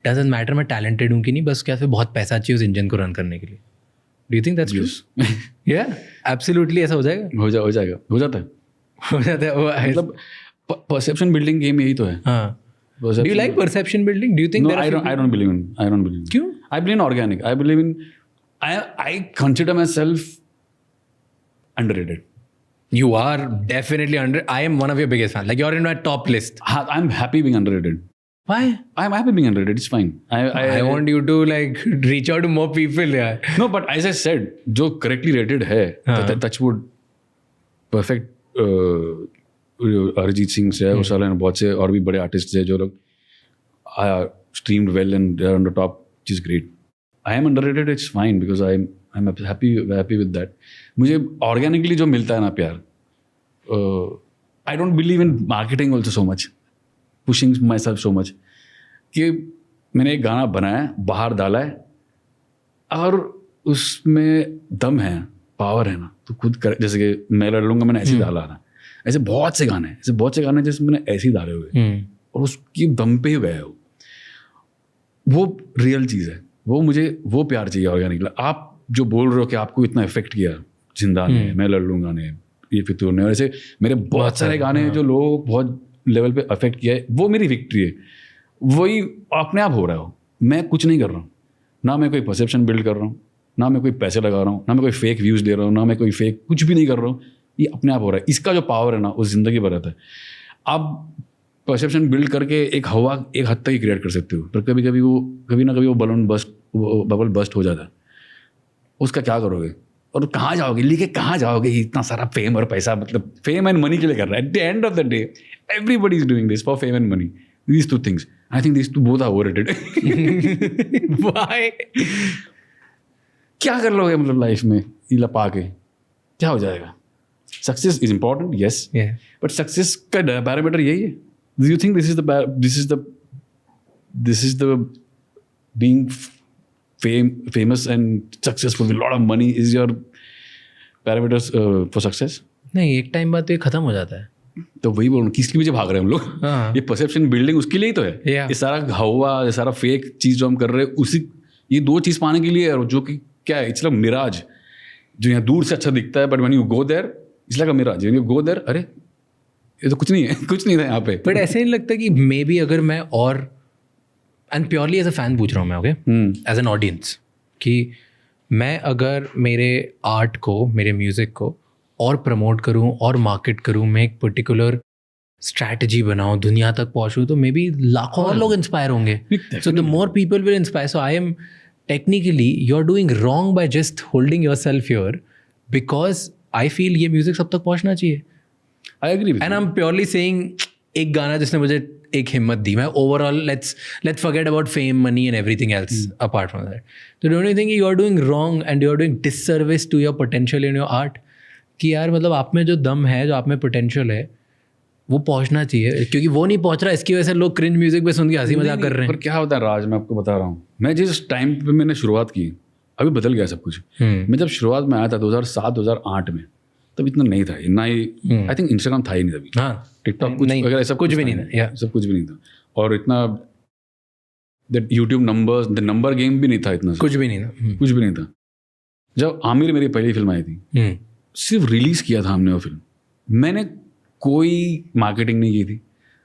डजंट मैटर मैं टैलेंटेड हूँ कि नहीं, बस क्या फिर बहुत पैसा चाहिए उस इंजन को रन करने के लिए। Do you think that's true? या एब्सोल्युटली ऐसा हो जाएगा? हो जाएगा, हो जाता है, हो जाता है। मतलब परसेप्शन बिल्डिंग गेम यही तो है। हाँ। Do you like perception building? Do you think No, there are I don't believe in. I don't believe in. क्यों? I believe in organic. I believe in. I consider myself underrated. You are definitely under. I am one of your biggest fans. Like you're in my top list. I'm happy being underrated. Why? I'm happy being underrated. It's fine. I want you to like reach out to more people. Yeah. No, but as I said, जो correctly rated है, touchwood, perfect. Arijit Singh से, उस साल बहुत से और भी बड़े आर्टिस्ट है जो लोग streamed well and they are on the top, which is great. I am underrated, it's fine because I am happy with that. मुझे ऑर्गेनिकली जो मिलता है ना प्यार, I don't believe in marketing also so much, pushing myself so much, कि मैंने एक गाना बनाया है, बाहर डाला है और उसमें दम है, पावर है ना, तो खुद कर, जैसे कि मैं लड़ लूँगा, मैंने ऐसे डाला ना, ऐसे बहुत से गाने हैं जैसे मैंने ऐसे ही डाले हुए और उसकी दम पे ही गए हो। वो रियल चीज़ है, वो मुझे वो प्यार चाहिए ऑर्गेनिक। आप जो बोल रहे हो कि आपको इतना इफेक्ट किया जिंदा ने, मैं लड़ लूँगा ने, ये फितूर ने, और ऐसे मेरे बहुत सारे गाने हैं जो लोगों को बहुत लेवल पे अफेक्ट किया है, वो मेरी विक्ट्री है। वही अपने आप हो रहा हो, मैं कुछ नहीं कर रहा हूँ, ना मैं कोई परसेप्शन बिल्ड कर रहा हूँ, ना मैं कोई पैसे लगा रहा हूँ, ना मैं कोई फेक व्यूज़ दे रहा हूँ, ना मैं कोई फेक कुछ भी नहीं कर रहा हूँ, ये अपने आप हो रहा है। इसका जो पावर है ना, उस जिंदगी भर रहता है। आप परसेप्शन बिल्ड करके एक हवा एक हद तक ही क्रिएट कर सकते हो, पर कभी ना कभी वो बबल बस्ट हो जाता है। उसका क्या करोगे और कहाँ जाओगे, लेके कहाँ जाओगे इतना सारा फेम और पैसा? मतलब फेम एंड मनी के लिए कर रहा है। At the end of the day everybody is doing this for fame and money, these two things. I think these two both are overrated. Why? क्या कर लोगे मतलब लाइफ में ये लपा के, क्या हो जाएगा? Success is important, yes, but success का पैरामीटर यही है। Do you think this is the being famous and successful with a lot of money is your parameters for success? नहीं, एक टाइम बाद तो ये खत्म हो जाता है। तो वही बोल रहा हूँ, किसके पीछे भाग रहे हैं हम लोग? हाँ। ये परसेप्शन बिल्डिंग उसके लिए ही तो है। ये सारा हवा, ये सारा फेक चीज जो हम कर रहे हैं, उसी ये दो चीज पाने के लिए है, जो कि क्या है, इट्स लाइक मिराज, जो यहाँ दूर से अच्छा दिखता है, but when you go there it's like a mirage. When you go there, अरे ये तो कुछ नहीं है, कुछ नहीं था यहाँ पे। बट ऐसे नहीं लगता कि मे बी अगर मैं और and purely as a fan पूछ रहा हूँ मैं, ओके, एज एन ऑडियंस, कि मैं अगर मेरे आर्ट को, मेरे म्यूज़िक को और प्रमोट करूँ और मार्केट करूँ, मैं एक पर्टिकुलर स्ट्रैटेजी बनाऊँ, दुनिया तक पहुँचूँ, तो मे बी लाखों और लोग इंस्पायर होंगे। So the more people will inspire. So I am technically you are doing wrong by just holding yourself here, because I feel ये म्यूज़िक सब तक पहुँचना चाहिए। I agree and I am purely saying एक गाना जिसने मुझे एक हिम्मत दी, मैं overall let's forget about fame, money and everything else apart from that. तो don't you think you are doing wrong and you are doing disservice to your potential in your art? कि यार मतलब आप में जो दम है, जो आप में पोटेंशियल है, वो पहुंचना चाहिए, क्योंकि वो नहीं पहुंच रहा, इसकी वजह से लोग क्रिंज म्यूजिक पे सुन के हंसी मजाक कर रहे हैं। पर क्या होता है राज, मैं आपको बता रहा हूँ, मैं जिस टाइम पे मैंने शुरुआत की, अभी बदल गया सब कुछ। मैं जब शुरुआत में आया था 2007-2008 में, तब इतना नहीं था, इतना ही आई थिंक इंस्टाग्राम था ही नहीं तभी, हाँ, टिकटॉक कुछ वगैरह सब कुछ भी नहीं था, सब कुछ भी नहीं था, और इतना YouTube numbers, the number game भी नहीं था, इतना कुछ भी नहीं था, कुछ भी नहीं था। जब आमिर मेरी पहली फिल्म आई थी, सिर्फ रिलीज किया था हमने वो फिल्म, मैंने कोई मार्केटिंग नहीं की थी।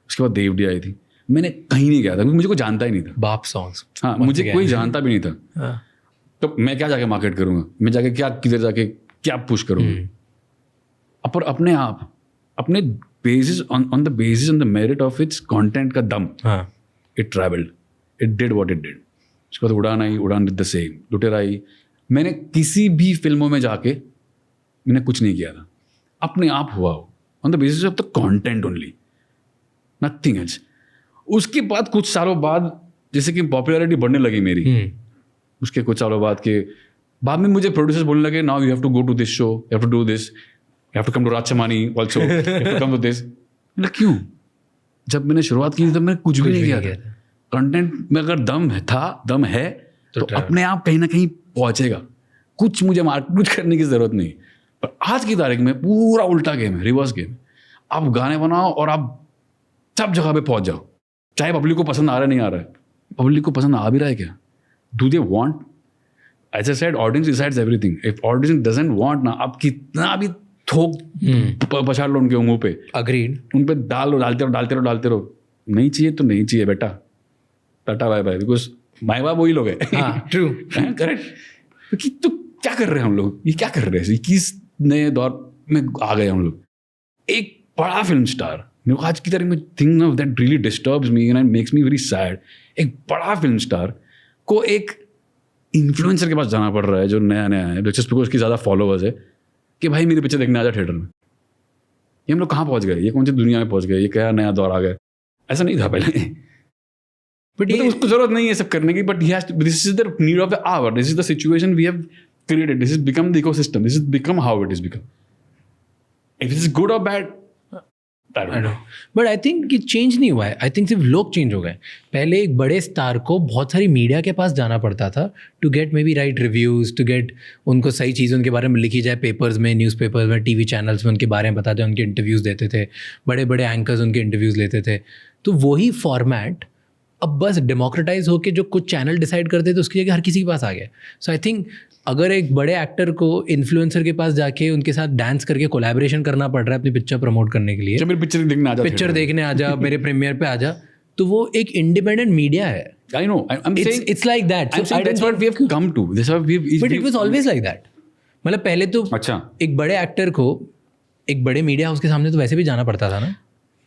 उसके बाद देवडी आई थी, मैंने कहीं नहीं गया था, क्योंकि मुझे कोई जानता ही नहीं था। बाप सॉन्ग्स, हाँ, मुझे कोई जानता भी नहीं था, तो मैं क्या जाके मार्केट करूँगा, मैं जाके क्या किधर जाके क्या पुश करूँगा? पर अपने आप, अपने basis on the basis on the merit of its content का दम, हाँ it traveled, it did what it did. उसके बाद उड़ान आई, उड़ान did the same, लुटेरा आई. मैंने किसी भी फिल्मों में जाके मैंने कुछ नहीं किया था, अपने आप हुआ हो, on the basis of the content only, nothing else. उसके बाद कुछ सालों बाद जैसे कि पॉपुलैरिटी बढ़ने लगी मेरी, उसके कुछ सालों बाद में मुझे प्रोड्यूसर्स बोलने लगे, now you have to go to this show, you have to do this, you have to come to राजचमानी also, you have to come to this. मतलब क्यों? जब मैंने शुरुआत की तब मैंने कुछ भी नहीं किया था. कंटेंट में अगर दम है तो अपने आप कहीं ना कहीं पहुंचेगा. कुछ मुझे मार्केट करने की जरूरत नहीं. पर आज की तारीख में पूरा उल्टा गेम है, रिवर्स गेम. आप गाने बनाओ और आप सब जगह पे पहुंच जाओ, चाहे पब्लिक को पसंद आ रहा है नहीं आ रहा है. पब्लिक को पसंद आ भी रहा है क्या? Do they want? As I said, audience decides everything. If audience doesn't want ना, आप कितना भी थोक पछाड़ लो उनके मुंह पे, अग्रीड, उन पे डालते रहो. नहीं चाहिए तो नहीं चाहिए बेटा, tata bye bye. Because my बाप वही लोग हैं. True, correct. तो क्या कर रहे हैं हम लोग? ये क्या कर रहे हैं? 21 नए दौर में आ गए हम लोग. एक बड़ा फिल्म स्टार, आज की तारीख में thing of that really disturbs me and makes me very sad. एक बड़ा फिल्म स्टार को एक इन्फ्लुएंसर के पास जाना पड़ रहा है जो नया है, जस्ट बिकॉज उसकी ज़्यादा फॉलोअर्स है, कि भाई मेरी पिक्चर देखने आ जा थिएटर में. ये हम लोग कहाँ पहुँच गए? ये कौन सी दुनिया में पहुँच गए? ये क्या नया दौर आ गया? ऐसा नहीं था पहले. बट ये उसको जरूरत नहीं है सब करने की. But this is the need of the hour. This is the situation we have created. This is become the ecosystem. This is become how it is become. If it is good और bad, but I think कि change नहीं हुआ है. I think सिर्फ लोग change हो गए. पहले एक बड़े स्टार को बहुत सारी मीडिया के पास जाना पड़ता था to get maybe right reviews, to get उनको सही चीज़ उनके बारे में लिखी जाए पेपर्स में, न्यूज़पेपर्स में, टीवी चैनल्स में उनके बारे में बताते, उनके इंटरव्यूज़ देते थे, बड़े बड़े एंकर्स उनके इंटरव्यूज़ लेते थे. तो वही फॉर्मेट अब बस डेमोक्रेटाइज होकर जो कुछ चैनल डिसाइड करते थे उसकी जगह हर किसी के पास आ गया. सो आई थिंक अगर एक बड़े एक्टर को इन्फ्लुएंसर के पास जाके उनके साथ डांस करके कोलैबोरेशन करना पड़ रहा है अपनी पिक्चर प्रमोट करने के लिए, पिक्चर देखने आ जा, मेरे प्रीमियर पे आ जा, तो वो एक इंडिपेंडेंट मीडिया है. I know. I'm saying it's like that. I'm saying that's what we have come to. This what we've. But it was always like that. मतलब पहले तो अच्छा, एक बड़े एक्टर को एक बड़े मीडिया हाउस के सामने तो वैसे भी जाना पड़ता था ना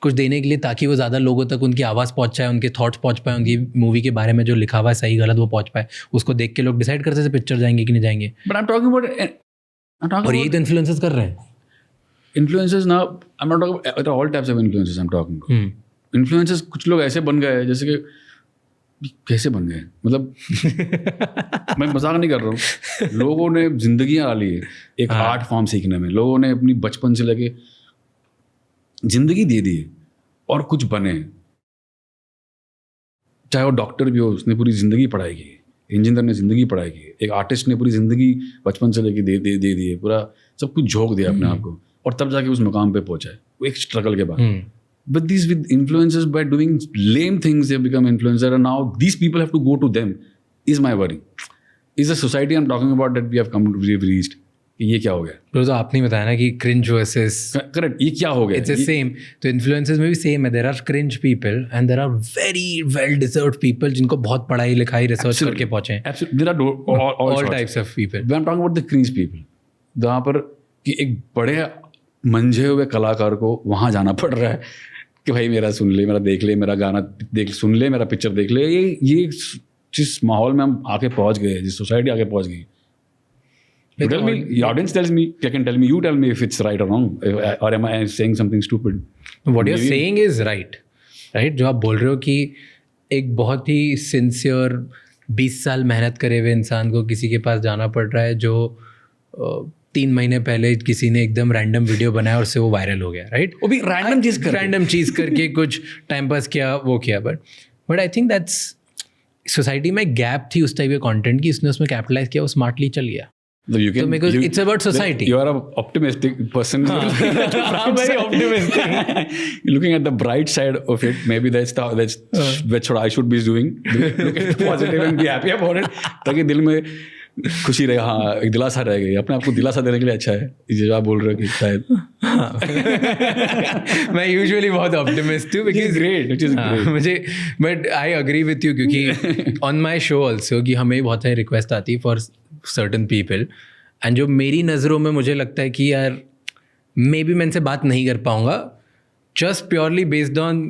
कुछ देने के लिए, ताकि वो ज़्यादा लोगों तक उनकी आवाज़ पहुँच जाए, उनके थॉट्स पहुँच पाए, उनकी मूवी के बारे में जो लिखा हुआ है सही गलत वो पहुँच पाए. उसको देख के लोग डिसाइड करते थे पिक्चर जाएंगे कि नहीं जाएंगे. but I'm talking about और यही तो इन्फ्लुएंसर्स कर रहे हैं. Influencers now. I'm not talking about all types of influencers. I'm talking about. Influencers कुछ लोग ऐसे बन गए जैसे कि कैसे बन गए, मतलब मैं मजाक नहीं कर रहा हूँ. लोगों ने जिंदगियाँ डाली है एक आर्ट फॉर्म सीखने में. लोगों ने अपनी बचपन से लेके जिंदगी दे दी है और कुछ बने. चाहे वो डॉक्टर भी हो, उसने पूरी जिंदगी पढ़ाई की, इंजीनियर ने जिंदगी पढ़ाई की, एक आर्टिस्ट ने पूरी जिंदगी बचपन से लेके दे दी है, पूरा सब कुछ झोंक दिया अपने आप को, और तब जाके उस मुकाम पे पहुंचा है वो एक स्ट्रगल के बाद. But these with influencers, by doing lame things, they have become influencer, and now these people have to go to them. Is my worry. Is the society I'm talking about that we have reached. ये क्या हो गया? तो आपने बताया ना कि cringe versus. Correct. ये क्या हो गया? It's the same. तो influencers में भी same है. There are cringe people and there are very well deserved people जिनको बहुत पढ़ाई लिखाई रिसर्च करके पहुंचे हैं. Absolutely. There are all types of people. When I'm talking about the cringe people, जहाँ पर कि एक बड़े मंझे हुए कलाकार को वहाँ जाना पड़ रहा है कि भाई मेरा सुन ले, मेरा देख ले, मेरा गाना देख सुन ले, मेरा पिक्चर देख ले. ये जिस माहौल में हम आके पहुँच गए, जिस सोसाइटी आके पहुँच गई. You tell me, the audience tells me, you can tell me, you tell me if it's right or wrong, or am I saying something stupid? What you're saying is right. Right? जो आप बोल रहे हो कि एक बहुत ही sincere 20 साल मेहनत करे हुए इंसान को किसी के पास जाना पड़ रहा है जो 3 महीने पहले किसी ने एकदम रैंडम वीडियो बनाया और उससे वो वायरल हो गया. राइट? वो भी रैंडम चीज़ करके कुछ टाइम पास किया, वो किया. But I think that's society में गैप थी उस टाइप के कंटेंट की, उसने उसमें कैपिटलाइज किया, वो स्मार्टली चल गया. So because it's about society. You are an optimistic person. I'm very optimistic. Looking at the bright side of it, maybe that's what I should be doing. Look at the positive and be happy about it. ताकि दिल में खुशी रहे, हाँ एक दिलासा रह गई. अपने आप को दिलासा देने के लिए अच्छा है ये जो आप बोल रहे हो कि शायद. मैं यूजुअली बहुत ऑप्टिमिस्ट हूँ, which is great. मुझे but I agree with you, क्योंकि ऑन माई शो ऑल्सो कि हमें बहुत सारी रिक्वेस्ट आती है फॉर सर्टन पीपल, एंड जो मेरी नज़रों में मुझे लगता है कि यार मे बी मैं इनसे बात नहीं कर पाऊँगा, जस्ट प्योरली बेस्ड ऑन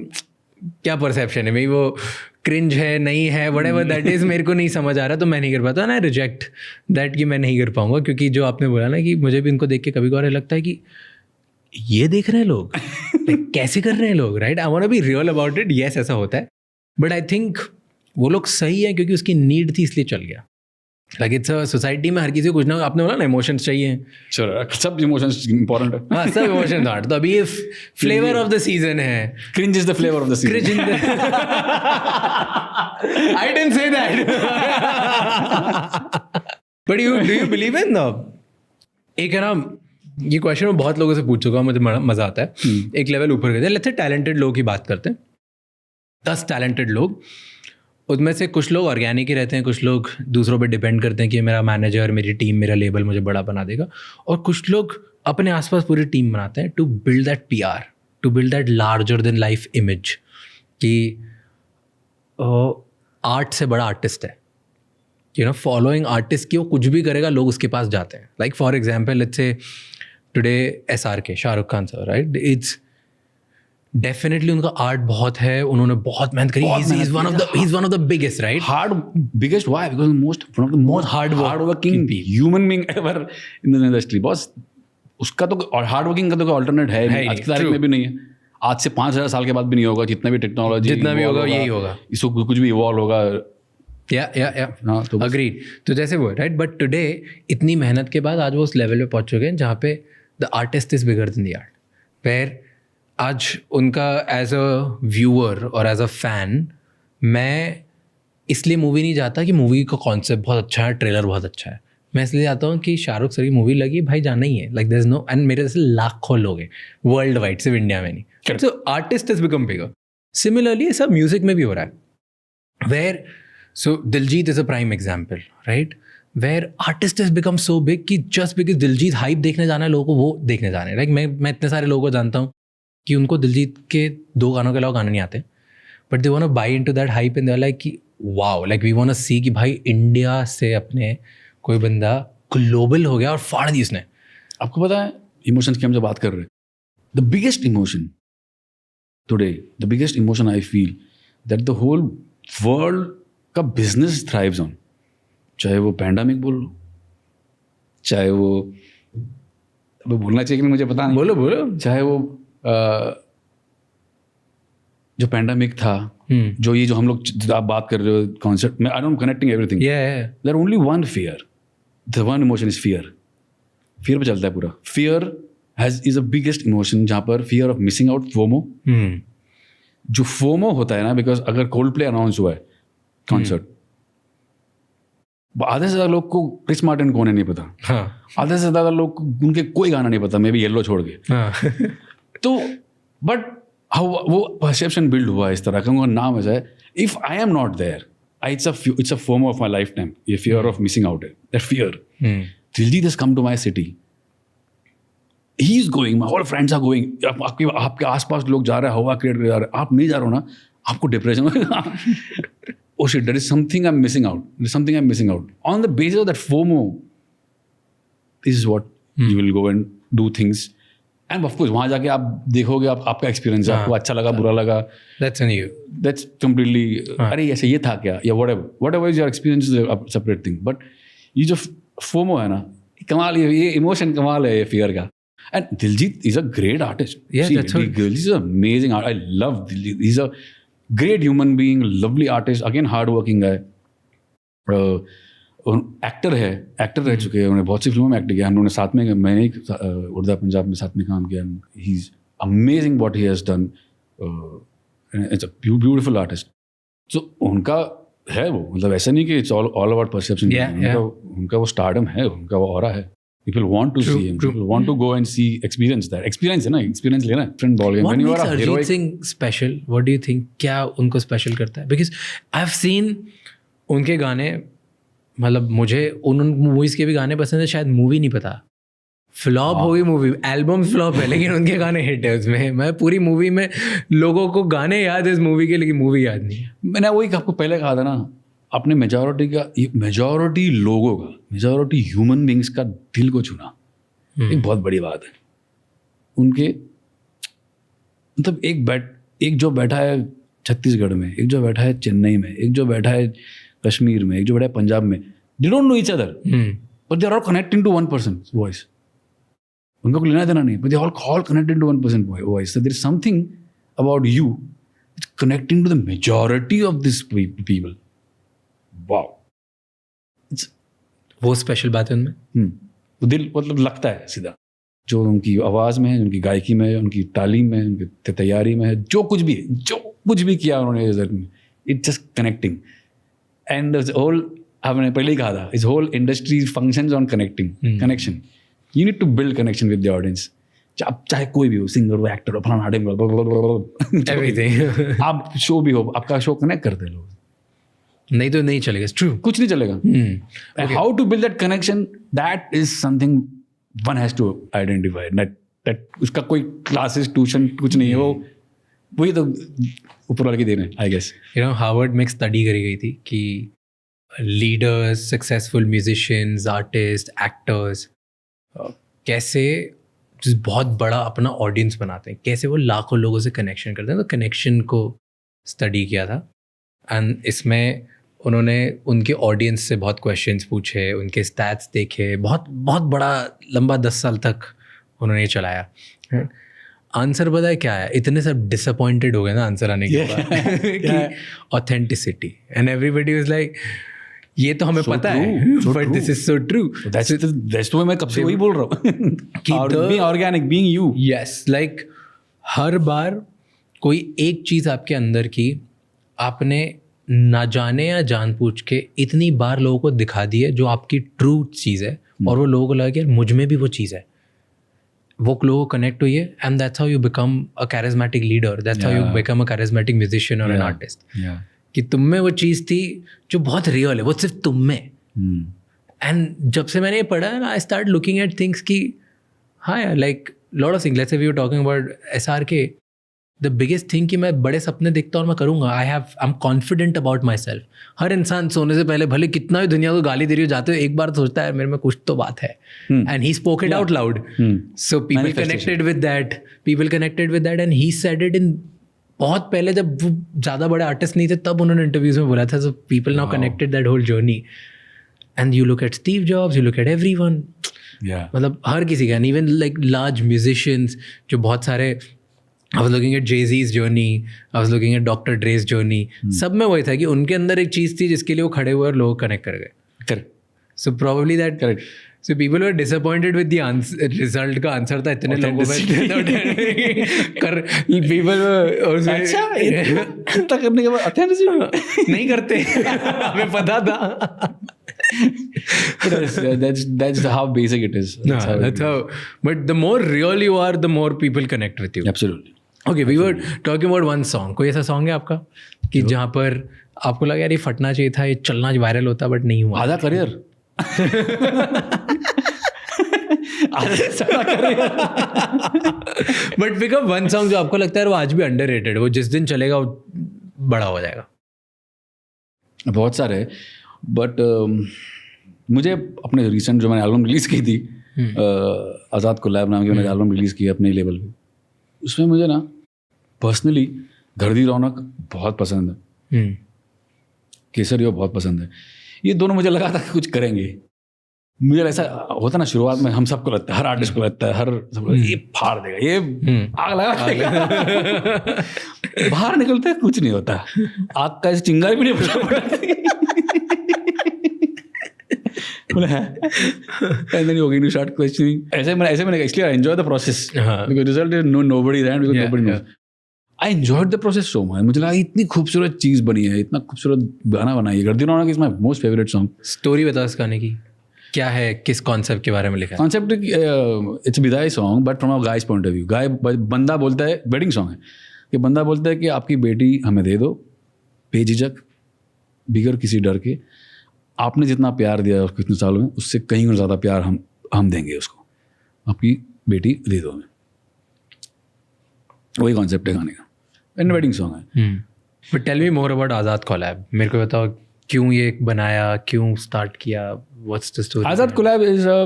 क्या परसेप्शन है, भाई वो क्रिंज है नहीं है, व्हाटएवर दैट इज, मेरे को नहीं समझ आ रहा तो मैं नहीं कर पाता, ना रिजेक्ट दैट कि मैं नहीं कर पाऊंगा, क्योंकि जो आपने बोला ना कि मुझे भी इनको देख के कभी कभार लगता है कि ये देख रहे हैं लोग कैसे कर रहे हैं लोग, right, I want to be real about it, yes ऐसा होता है, बट आई थिंक वो लोग सही है क्योंकि उसकी नीड थी इसलिए चल गया। लाइक इट्स अ सोसाइटी में हर किसी को कुछ ना, आपने बोला ना इमोशंस चाहिए, चलो सब इमोशंस इंपॉर्टेंट है। हाँ सब इमोशंस आर्ट, तो अभी ये फ्लेवर ऑफ द सीजन है, cringe is the flavour of the season. Cringe I didn't say that, but do you believe in the, एक है ना, ये क्वेश्चन मैं बहुत लोगों से पूछ चुका हूँ, मुझे बड़ा मजा आता है, एक लेवल ऊपर गए, लेट्स से टैलेंटेड लोग की बात करते हैं, 10 टैलेंटेड लोग, उसमें से कुछ लोग ऑर्गेनिक ही रहते हैं, कुछ लोग दूसरों पे डिपेंड करते हैं कि मेरा मैनेजर, मेरी टीम, मेरा लेबल मुझे बड़ा बना देगा, और कुछ लोग अपने आसपास पूरी टीम बनाते हैं to build that PR, to build that larger than life image कि आर्ट से बड़ा आर्टिस्ट है, यू नो, फॉलोइंग आर्टिस्ट की, वो कुछ भी करेगा लोग उसके पास जाते हैं। Like for example let's say today SRK, Shahrukh Khan sir, right, it's definitely उनका आर्ट बहुत है, उन्होंने बहुत मेहनत करी, he is one of the biggest, right, biggest why, because one of the most hard working human being ever in the industry. Boss उसका तो hard working का तो कोई अल्टरनेट है नहीं, आज की तारीख में भी नहीं है, आज से 5000 साल के बाद भी नहीं होगा, जितना भी टेक्नोलॉजी जितना भी होगा यही होगा, इसको कुछ भी इवॉल्व होगा। या तो अग्रीड, तो जैसे वो राइट, बट टुडे इतनी मेहनत के बाद आज वो उस लेवल पे पहुंच चुके हैं जहाँ पे the artist is bigger than the art, where आज उनका एज अ व्यूअर और एज अ फैन मैं इसलिए मूवी नहीं जाता कि मूवी का कॉन्सेप्ट बहुत अच्छा है, ट्रेलर बहुत अच्छा है, मैं इसलिए जाता हूँ कि शाहरुख सर की मूवी लगी, भाई जाना ही है, like there is no, and मेरे जैसे लाखों लोग हैं वर्ल्ड वाइड, सिर्फ इंडिया में नहीं, so artist is become bigger. Similarly ये सब म्यूजिक में भी हो रहा है, where so Diljit is a prime example, right, where artist is become so big कि जस्ट बिकॉज दिलजीत हाइप देखने जाना है लोगों को, वो देखने जाने, लाइक मैं इतने सारे लोगों को जानता हूँ कि उनको दिलजीत के 2 गानों के अलावा गाने नहीं आते, but they want to buy into that hype and they are like कि wow, like we want to see कि भाई इंडिया से अपने कोई बंदा ग्लोबल हो गया और फाड़ दी उसने। आपको पता है इमोशंस की हम जब बात कर रहे हैं, the biggest emotion today, the biggest emotion I feel that the whole world का बिजनेस थ्राइव्स ऑन, चाहे वो पैंडेमिक बोल लो, चाहे वो, अब बोलना चाहिए कि मुझे पता नहीं, बोलो, चाहे वो जो पैंडेमिक था, जो ये जो हम लोग आप बात कर रहे हो कॉन्सेप्ट में, I am connecting everything, there only one fear, the one emotion is fear, fear पे चलता है पूरा, fear is a biggest emotion, जहाँ पर fear of missing out, FOMO, जो फोमो होता है ना, बिकॉज अगर कोल्डप्ले अनाउंस हुआ है कॉन्सर्ट, आधे से ज़्यादा लोग को क्रिस मार्टिन कौन है नहीं पता, आधे से ज़्यादा लोग को उनके कोई गाना नहीं पता, मे बी येलो छोड़ के, तो बट वो परसेप्शन बिल्ड हुआ है इस तरह का, उनका नाम ऐसा है, if I am not there, it's a form of my life time, ये फियर ऑफ मिसिंग आउट है, that fear. Diljit has come to my city, he is going, my whole friends are going, आपके आसपास लोग जा रहे हैं, हवा create कर रहे हैं, आप नहीं जा रहे हो ना, आपको डिप्रेशन होगा, oh shit, there is something I'm missing out. There's something I'm missing out. On the basis of that FOMO, this is what you will go and do things. And of course, वहाँ जाके आप देखोगे, आपका experience है, आपको अच्छा लगा, बुरा लगा. That's on you. That's completely, अरे ऐसे ये था क्या, या whatever is your experience is a separate thing. But ये जो FOMO है ना, कमाल, ये इमोशन कमाल है ये फियर का. And Diljit is a great artist. Yeah, see, that's what. Diljit is an amazing artist. I love Diljit. He's a great human being, lovely artist, again hard working guy. Actor है, actor रह चुके हैं, उन्होंने बहुत सी फिल्मों में act किया, हम लोगों ने साथ में, मैंने उड़दा पंजाब में साथ में काम किया. He is amazing what he has done, it's a beautiful artist. So उनका है वो, मतलब ऐसा नहीं कि इट्स ऑल अबाउट परसेप्शन, उनका वो स्टारडम है, उनका वो ऑरा है. People want to see him. People want to go and see, experience that. Experience है ना, experience लेना, different ball game. What makes Arjit Singh special? What do you think? क्या उनको special करता है? Because I've seen उनके गाने, मतलब मुझे उन मूवीज के भी गाने पसंद है, शायद मूवी नहीं पता, फ्लॉप हो गई मूवी, एल्बम फ्लॉप है, लेकिन उनके गाने हिट है उसमें. मैं पूरी मूवी में लोगों को गाने याद है इस मूवी के, लेकिन मूवी याद नहीं है. मैंने वही आपको पहले कहा था ना, अपने मेजॉरिटी लोगों का, मेजॉरिटी ह्यूमन बींग्स का दिल को छूना एक बहुत बड़ी बात है. उनके मतलब एक जो बैठा है छत्तीसगढ़ में, एक जो बैठा है चेन्नई में, एक जो बैठा है कश्मीर में, एक जो बैठा है पंजाब में, they don't know each other but they are all connecting to one person voice. उनका कोई लेना देना नहीं, but they all connected to one person voice. So there is something about you connecting to the majority of these people. Wow. वो special बात है उनमें. वो दिल मतलब लगता है सीधा, जो उनकी आवाज़ में है, उनकी गायकी में है, उनकी तालीम में है, उनकी तैयारी में है, जो कुछ भी किया उन्होंने, it's just connecting. And whole, आपने पहले ही कहा था, इस whole industry functions on connection. You need to build connection with the audience. चाहे कोई भी हो, सिंगर हो, एक्टर हो, फलाना एवरीथिंग. आप शो भी हो, आपका शो कनेक्ट करते हैं लोग, नहीं तो नहीं चलेगा. ट्रू, कुछ नहीं चलेगा. How to build that connection, that is something one has to identify. That उसका कोई क्लासेस ट्यूशन कुछ नहीं है, वही तो ऊपर वाले की देन है, आई गेस. हार्वर्ड में एक स्टडी करी गई थी कि leaders, successful musicians, artist, actors कैसे बहुत बड़ा अपना ऑडियंस बनाते हैं, कैसे वो लाखों लोगों से कनेक्शन करते हैं. तो कनेक्शन को स्टडी किया था. एंड इसमें उन्होंने उनके ऑडियंस से बहुत क्वेश्चंस पूछे, उनके स्टैट्स देखे, बहुत बहुत बड़ा लंबा 10 साल तक उन्होंने ये चलाया. आंसर पता है क्या है? इतने सब डिसअपॉइंटेड हो गए ना आंसर आने के बाद कि authenticity. And everybody was like, ये तो हमें पता है, but this is so true. That's why मैं कब से वही बोल रहा हूँ कि being organic, being you. Yes, like हर बार कोई एक चीज़ आपके अंदर की आपने ना जाने या जानबूझ के इतनी बार लोगों को दिखा दी है जो आपकी ट्रू चीज़ है, और वो लोगों को लगा कि मुझ में भी वो चीज़ है, वो लोगों को कनेक्ट हुई है. And that's how you become a charismatic leader, that's how you become a charismatic musician और एन आर्टिस्ट. कि तुम में वो चीज़ थी जो बहुत रियल है, वो सिर्फ तुम में. एंड जब से मैंने ये पढ़ा है ना, I start looking at things कि हाँ यार, like lot of things. Let's say we are talking about SRK. The biggest thing कि मैं बड़े सपने देखता हूँ और मैं करूँगा. I am confident about myself. हर इंसान सोने से पहले भले कितना भी दुनिया को गाली दे रही हो, जाते हो एक बार सोचता है मेरे में कुछ तो बात है. And he spoke it out loud. So people connected with that and he said it in बहुत पहले, जब वो ज़्यादा बड़े आर्टिस्ट नहीं थे तब उन्होंने इंटरव्यूज में बोला था. So people now connected that whole journey. And you look at Steve Jobs, you look at everyone, मतलब हर किसी का. And even like large musicians जो बहुत सारे, I was looking at Jay-Z's journey, I was looking at Dr. Dre's journey. सब में वही था कि उनके अंदर एक चीज़ थी जिसके लिए वो खड़े हुए और लोग कनेक्ट कर गए. Correct. So probably that. Correct. So people were disappointed with the result. का आंसर था इतने लोगों में कर people were अच्छा इतना करने के बाद authenticity नहीं करते. हमें पता था. that's how basic it is. That's how. But the more real you are, the more people connect with you. Absolutely. Okay, we were talking about one song. कोई ऐसा सॉन्ग है आपका कि जहाँ पर आपको लगा यार ये फटना चाहिए था, ये चलना वायरल होता, बट नहीं हुआ? आधा career. But become one song जो आपको लगता है वो आज भी अंडररेटेड, वो जिस दिन चलेगा वो बड़ा हो जाएगा. बहुत सारे, बट मुझे अपने रिसेंट जो मैंने एल्बम रिलीज़ की थी, आज़ाद कोलैब नाम की मैंने एल्बम रिलीज़ की अपने लेवल पे, उसमें मुझे ना पर्सनली घर दी रौनक बहुत पसंद है, केसरियो बहुत पसंद है. ये दोनों मुझे लगा था कि कुछ करेंगे. मुझे ऐसा होता ना शुरुआत में, हम सबको लगता है, हर आर्टिस्ट को लगता है, हर सब ये फाड़ देगा, ये आग लगा देगा. बाहर निकलता है कुछ नहीं होता, आग का चिंगारी भी नहीं पड़ती. And then you're going to start questioning. ऐसे मैंने actually I enjoy the process because result is nobody there because nobody knows. I enjoyed the process so much. मुझे लगा इतनी खूबसूरत चीज़ बनी है, इतना खूबसूरत गाना बना है. गर्दी रौनक is my most favorite song. Story बता इस गाने की, क्या है, किस कॉन्सेप्ट के बारे में लिखा है? कॉन्सेप्ट इट्स विदाई song but from a guys point of view. बंदा बोलता है, वेडिंग सॉन्ग है, कि बंदा बोलता है कि आपकी बेटी हमें दे दो बेझिझक, बिगर किसी डर के. आपने जितना प्यार दिया उसको इतने सालों में, उससे कहीं और ज़्यादा प्यार हम देंगे उसको. आपकी बेटी दे दो हमें. वही कॉन्सेप्ट है गाने का. एंड वेडिंग सॉन्ग है. But tell me more about Azaad collab. मेरे को बताओ क्यों ये बनाया, क्यों स्टार्ट किया, what's the story? Azaad collab is a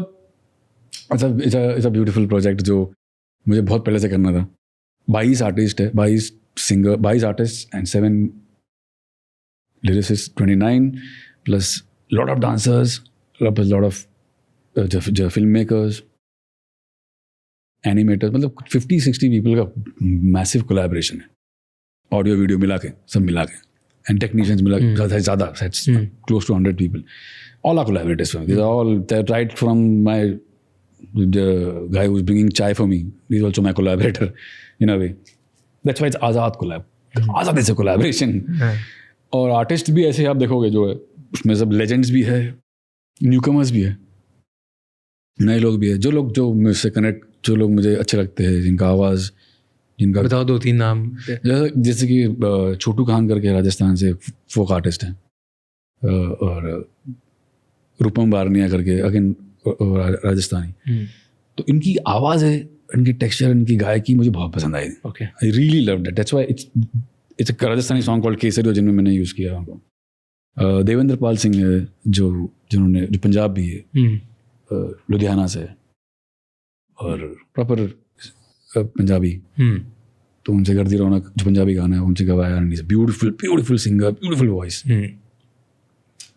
beautiful project जो मुझे बहुत पहले से करना था. 22 आर्टिस्ट है, 22 singer, 22 artist and 7 lyricists, 29 plus lot of dancers, plus lot of filmmakers, animators, मतलब 50-60 people का massive collaboration है, ऑडियो वीडियो मिला के, सब मिला के, and technicians मिला के ज़्यादा sets, close to 100 people, all are collaborators for me. These are all, they're right from the guy who's bringing chai for me, he's also my collaborator in a way. That's why it's Azad collab. Azad is a collaboration. और artist भी ऐसे आप देखोगे जो है उसमें सब legends भी है, न्यूकमर्स भी है, नए लोग भी है, जो मुझसे कनेक्ट, जो लोग मुझे अच्छे लगते हैं, जिनका आवाज़, जिनका बताओ 2-3 नाम। जैसे कि छोटू खान करके राजस्थान से फोक आर्टिस्ट हैं, और रूपम बारनिया करके अगेन राजस्थानी। तो इनकी आवाज़ है, इनकी टेक्सचर, इनकी गायकी मुझे बहुत पसंद आई। Okay, I really loved it. That's why it's a Rajasthani song called Kesari, जिनमें मैंने यूज़ किया उनको। देवेंद्र पाल सिंह है जो पंजाब भी है, लुधियाना से है और प्रॉपर पंजाबी, तो उनसे गर्दी रौनक जो पंजाबी गाना है उनसे गवाया, ब्यूटीफुल सिंगर, ब्यूटीफुल वॉइस।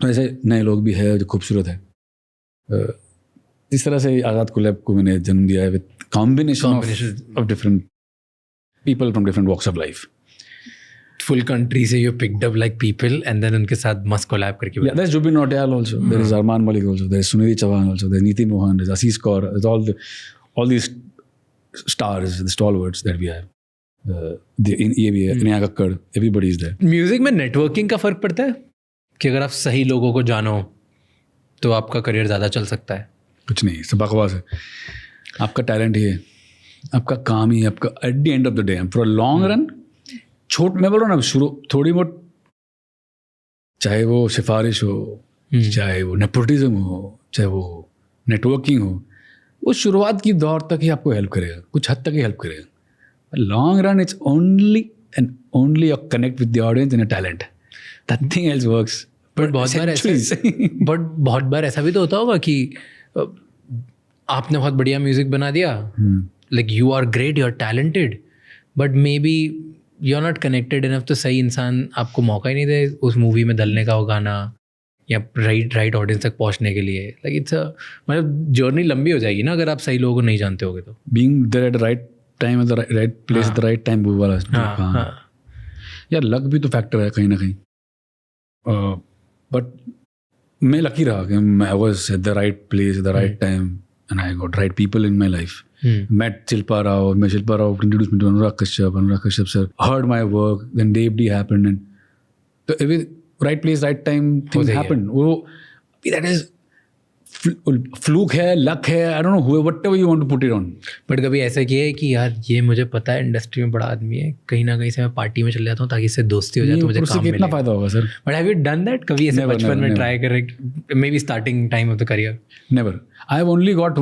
तो ऐसे नए लोग भी है जो खूबसूरत है। इस तरह से आज़ाद कोलैब को मैंने जन्म दिया है with combination of different people from different walks of life. Full country से you picked up like people and then उनके साथ मस्त कोलैब करके। Yeah, there's Jubin Nautiyal also. There is Arman Malik also. There is Sunidhi Chauhan also. There is Neeti Mohan. There is Assis Kaur. There's all these stars, the stalwarts that we have. ये भी है, Neha Kakkar, everybody is there. Music में networking का फर्क पड़ता है कि अगर आप सही लोगों को जानो तो आपका करियर ज़्यादा चल सकता है? कुछ नहीं, सब बकवास है। आपका टैलेंट ही है, आपका काम ही है, आपका eight the end of the day for a long run. मैं बोल रहा हूँ ना, शुरू थोड़ी बहुत, चाहे वो सिफारिश हो, चाहे वो नेपोटिज्म हो, चाहे वो नेटवर्किंग हो, वो शुरुआत की दौर तक ही आपको हेल्प करेगा, कुछ हद तक ही हेल्प करेगा। Long run it's only your connect with the audience and talent, nothing else works. But बहुत बार ऐसा भी तो होता होगा कि आपने बहुत बढ़िया म्यूजिक बना दिया, like you are great, you are talented, but maybe you are not connected enough, तो सही इंसान आपको मौका ही नहीं दे उस मूवी में डलने का, वो गाना या राइट ऑडियंस तक पहुंचने के लिए। लाइक इट्स मतलब जर्नी लंबी हो जाएगी ना अगर आप सही लोगों को नहीं जानते होगे तो। Being there at the right time at the right place at the right time, वो वाला यार लक भी तो फैक्टर है कहीं ना कहीं। बट मैं लकी रहा कि I was at the right place at the right time and I got right people in my life. Met Shilpa Rao, introduced me to Anurag Kashyap sir heard my work, then Dev D happened, and so every right place, right time things happened. That is fluke है, luck है, I don't know, whatever you want to put it on. But कभी ऐसा किया है कि यार ये मुझे पता है इंडस्ट्री में बड़ा आदमी है, कहीं ना कहीं से मैं पार्टी में चले जाता हूँ ताकि इससे दोस्ती हो जाए तो मुझे काम मिले? कितना फायदा होगा sir? But have you done that? कभी ऐसे बचपन में ट्राई करे, maybe starting time of the career? Never. I've only got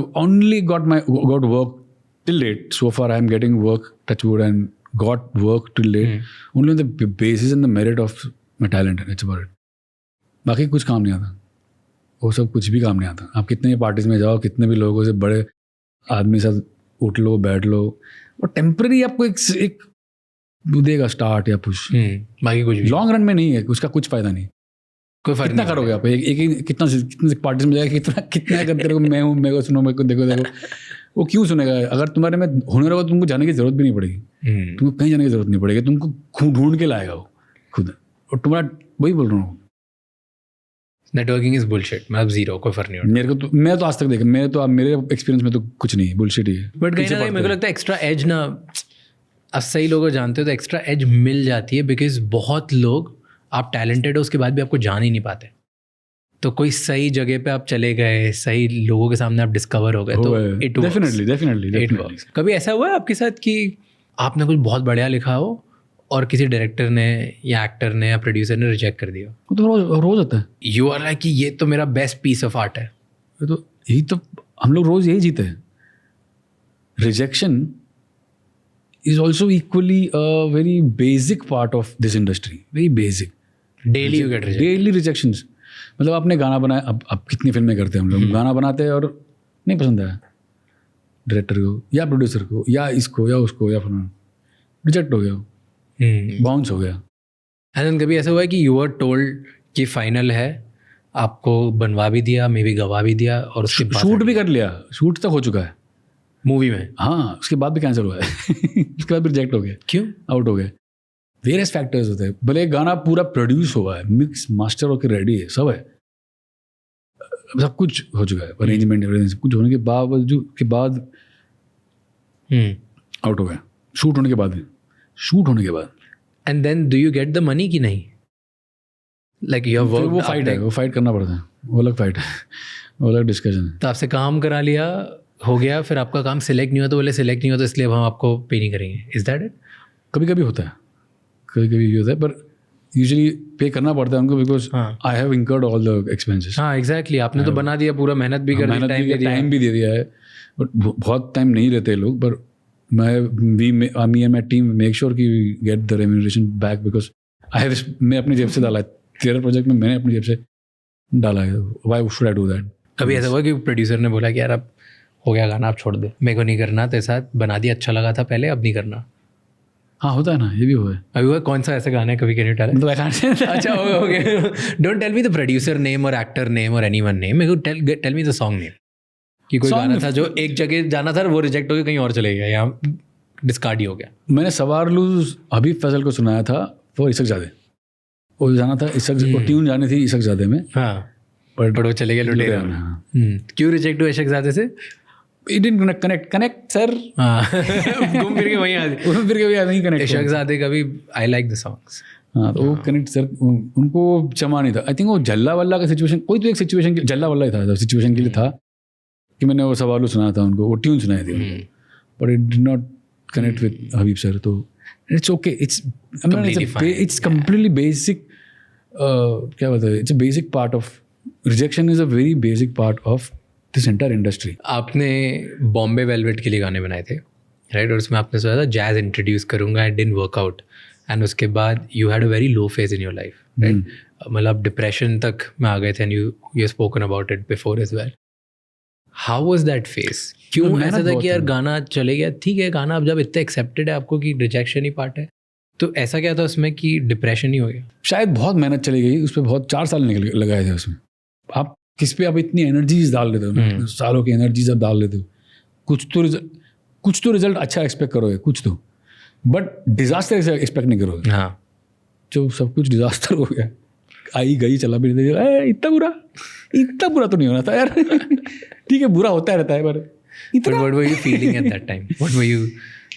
work till date. So far I am getting work, touch wood, and got work till date only on the basis and the merit of my talent, and that's about it. बाकी कुछ काम नहीं आता, वो सब कुछ भी काम नहीं आता। आप कितने भी पार्टीज में जाओ, कितने भी लोगों से बड़े आदमी साथ उठ लो, बैठ लो, वो टेम्पररी आपको एक देगा स्टार्ट या पुश, बाकी कुछ भी लॉन्ग रन में नहीं है, उसका कुछ फायदा नहीं। कोई फर्क कितना करोगे आप कितने पार्टीज में जाएगा, कितना करते रहो, मैं हूँ, मेरे को सुनो, मेरे को देखो, वो क्यों सुनेगा? अगर तुम्हारे में हुनर होगा तुमको जाने की जरूरत भी नहीं पड़ेगी, तुमको कहीं जाने की जरूरत नहीं पड़ेगी, तुमको ढूंढ के लाएगा वो खुद। और तुम्हारा वही बोल रहा हूँ, नेटवर्किंग इज बुलशिट, मतलब जीरो, कोई फर्क नहीं होता मेरे को तो। मैं तो आज तक देखा, मेरे एक्सपीरियंस में तो कुछ नहीं, बुलशिट ही है। बट कहीं ना कहीं मेरे को लगता है एक्स्ट्रा एज ना, आप सही लोगों जानते हो तो एक्स्ट्रा एज मिल जाती है, बिकॉज बहुत लोग आप टैलेंटेड हो उसके बाद भी आपको जान ही नहीं पाते। तो कोई सही जगह पे आप चले गए, सही लोगों के सामने आप डिस्कवर हो गए, तो इट डेफिनेटली। कभी ऐसा हुआ है आपके साथ कि आपने कुछ बहुत बढ़िया लिखा हो और किसी डायरेक्टर ने या एक्टर ने या प्रोड्यूसर ने रिजेक्ट कर दिया? वो तो रोज होता है। यू आर लाइक कि ये तो मेरा बेस्ट पीस ऑफ आर्ट है। तो यही तो हम लोग रोज यही जीते हैं। Rejection is also equally a very basic part of this industry, very basic. Daily you get daily rejections. मतलब आपने गाना बनाया, अब कितनी फिल्में करते हैं हम लोग, गाना बनाते हैं और नहीं पसंद आया डायरेक्टर को या प्रोड्यूसर को या इसको या उसको या फिर रिजेक्ट हो गया, बाउंस हो गया। एंड कभी ऐसा हुआ है कि यू आर टोल्ड कि फाइनल है, आपको बनवा भी दिया, मे बी गवा भी दिया, और उसके बाद शूट भी कर लिया, शूट तक हो चुका है मूवी में? हाँ, उसके बाद भी कैंसिल हुआ है उसके बाद भी रिजेक्ट हो गया। क्यों? आउट हो गए। वेरियस फैक्टर्स होते हैं। भले एक गाना पूरा प्रोड्यूस हुआ है, मिक्स मास्टर होकर रेडी है, सब है, सब कुछ हो चुका है, अरेंजमेंट एवरीथिंग सब कुछ होने के बाद आउट हो गया, शूट होने के बाद। And then do you get the money कि नहीं? लाइक योर वर्क, वो फाइट है, वो फाइट करना पड़ता है, वो अलग फाइट है, वो अलग डिस्कशन है। तो आपसे काम करा लिया, हो गया, फिर आपका काम सिलेक्ट नहीं हुआ तो बोले सिलेक्ट नहीं हुआ तो इसलिए अब हम आपको पे नहीं करेंगे, इज दैट इट? कभी कभी होता है, पर यूजुअली पे करना पड़ता है उनको, because I have incurred all the expenses. हाँ एग्जैक्टली, आपने तो बना दिया, पूरा मेहनत भी कर दी, टाइम भी दे दिया है, बट बहुत टाइम नहीं रहते लोग, पर me and my team make sure कि we get the remuneration back, because मैं अपनी जेब से डाला है, तेरा प्रोजेक्ट में मैंने अपनी जेब से डाला है, why should I do that? कभी ऐसा हुआ कि प्रोड्यूसर ने बोला कि यार अब हो गया गाना, आप छोड़ दे, मेरे को नहीं करना, तेरे साथ बना दिया, अच्छा लगा था पहले, अब नहीं करना? हाँ होता है ना, ये भी हुआ है। अभी हुआ? कौन सा ऐसा गाना है, कभी कैन यू टेल? मतलब अच्छा okay, don't tell me the producer name और एक्टर नेम और एनीवन नेम, मेरे को tell me the song name, कि कोई गाना था जो एक जगह जाना था वो रिजेक्ट हो गया, कहीं और चले गया, यहाँ डिस्कार्ड ही हो गया। मैंने सवार लूज हबीब फैजल को सुनाया था वो इशक ज़ादे, वो जाना था इशक, ट्यून जानी थी इशक ज़ादे में, हाँ, बट वो चले गए लुटेरा में। क्यों रिजेक्ट हुआ इशक ज़ादे से? It didn't connect sir. घूम फिर के वहीं आ वहीं कनेक्ट। इशक ज़ादे का भी आई लाइक द सॉन्ग्स। हाँ तो वो कनेक्ट सर, उनको चमा नहीं था। आई थिंक वो जल्ला वल्ला का सिचुएशन, कोई तो एक सिचुएशन जल्ला वल्ला ही था, सिचुएशन के लिए था कि मैंने वो सवाल सुनाया था उनको, वो ट्यून सुनाई थी, but it did not connect with Habib sir. तो it's okay, it's completely basic, क्या बोलते हैं, it's a basic part of rejection, is a very basic part of this entire industry. आपने बॉम्बे वेलवेट के लिए गाने बनाए थे, राइट? और उसमें आपने सोचा था जैज इंट्रोड्यूस करूंगा, and didn't work out, and उसके बाद you had a very low phase in your life, right? मतलब डिप्रेशन तक में आ गए थे, and you spoken about it before as well. How was that phase? क्यों ऐसा था कि यार गाना चले गया, ठीक है, गाना अब जब इतना एक्सेप्टेड है आपको कि रिजेक्शन ही पार्ट है, तो ऐसा क्या था उसमें कि डिप्रेशन ही हो गया? शायद बहुत मेहनत चली गई उस पर, बहुत 4 साल लगाए थे उसमें। आप किस पे आप इतनी एनर्जीज डाल लेते हो, सालों की एनर्जीज आप डाल लेते हो, कुछ तो रिजल्ट अच्छा एक्सपेक्ट करोगे, कुछ तो, बट डिजास्टर एक्सपेक्ट नहीं करोगे। हाँ, जो सब कुछ डिजास्टर हो गया, आई गई चला भी नहीं, इतना बुरा तो नहीं होना था यार ठीक है, बुरा होता रहता है, पर इतना। What were you feeling at that time? What were you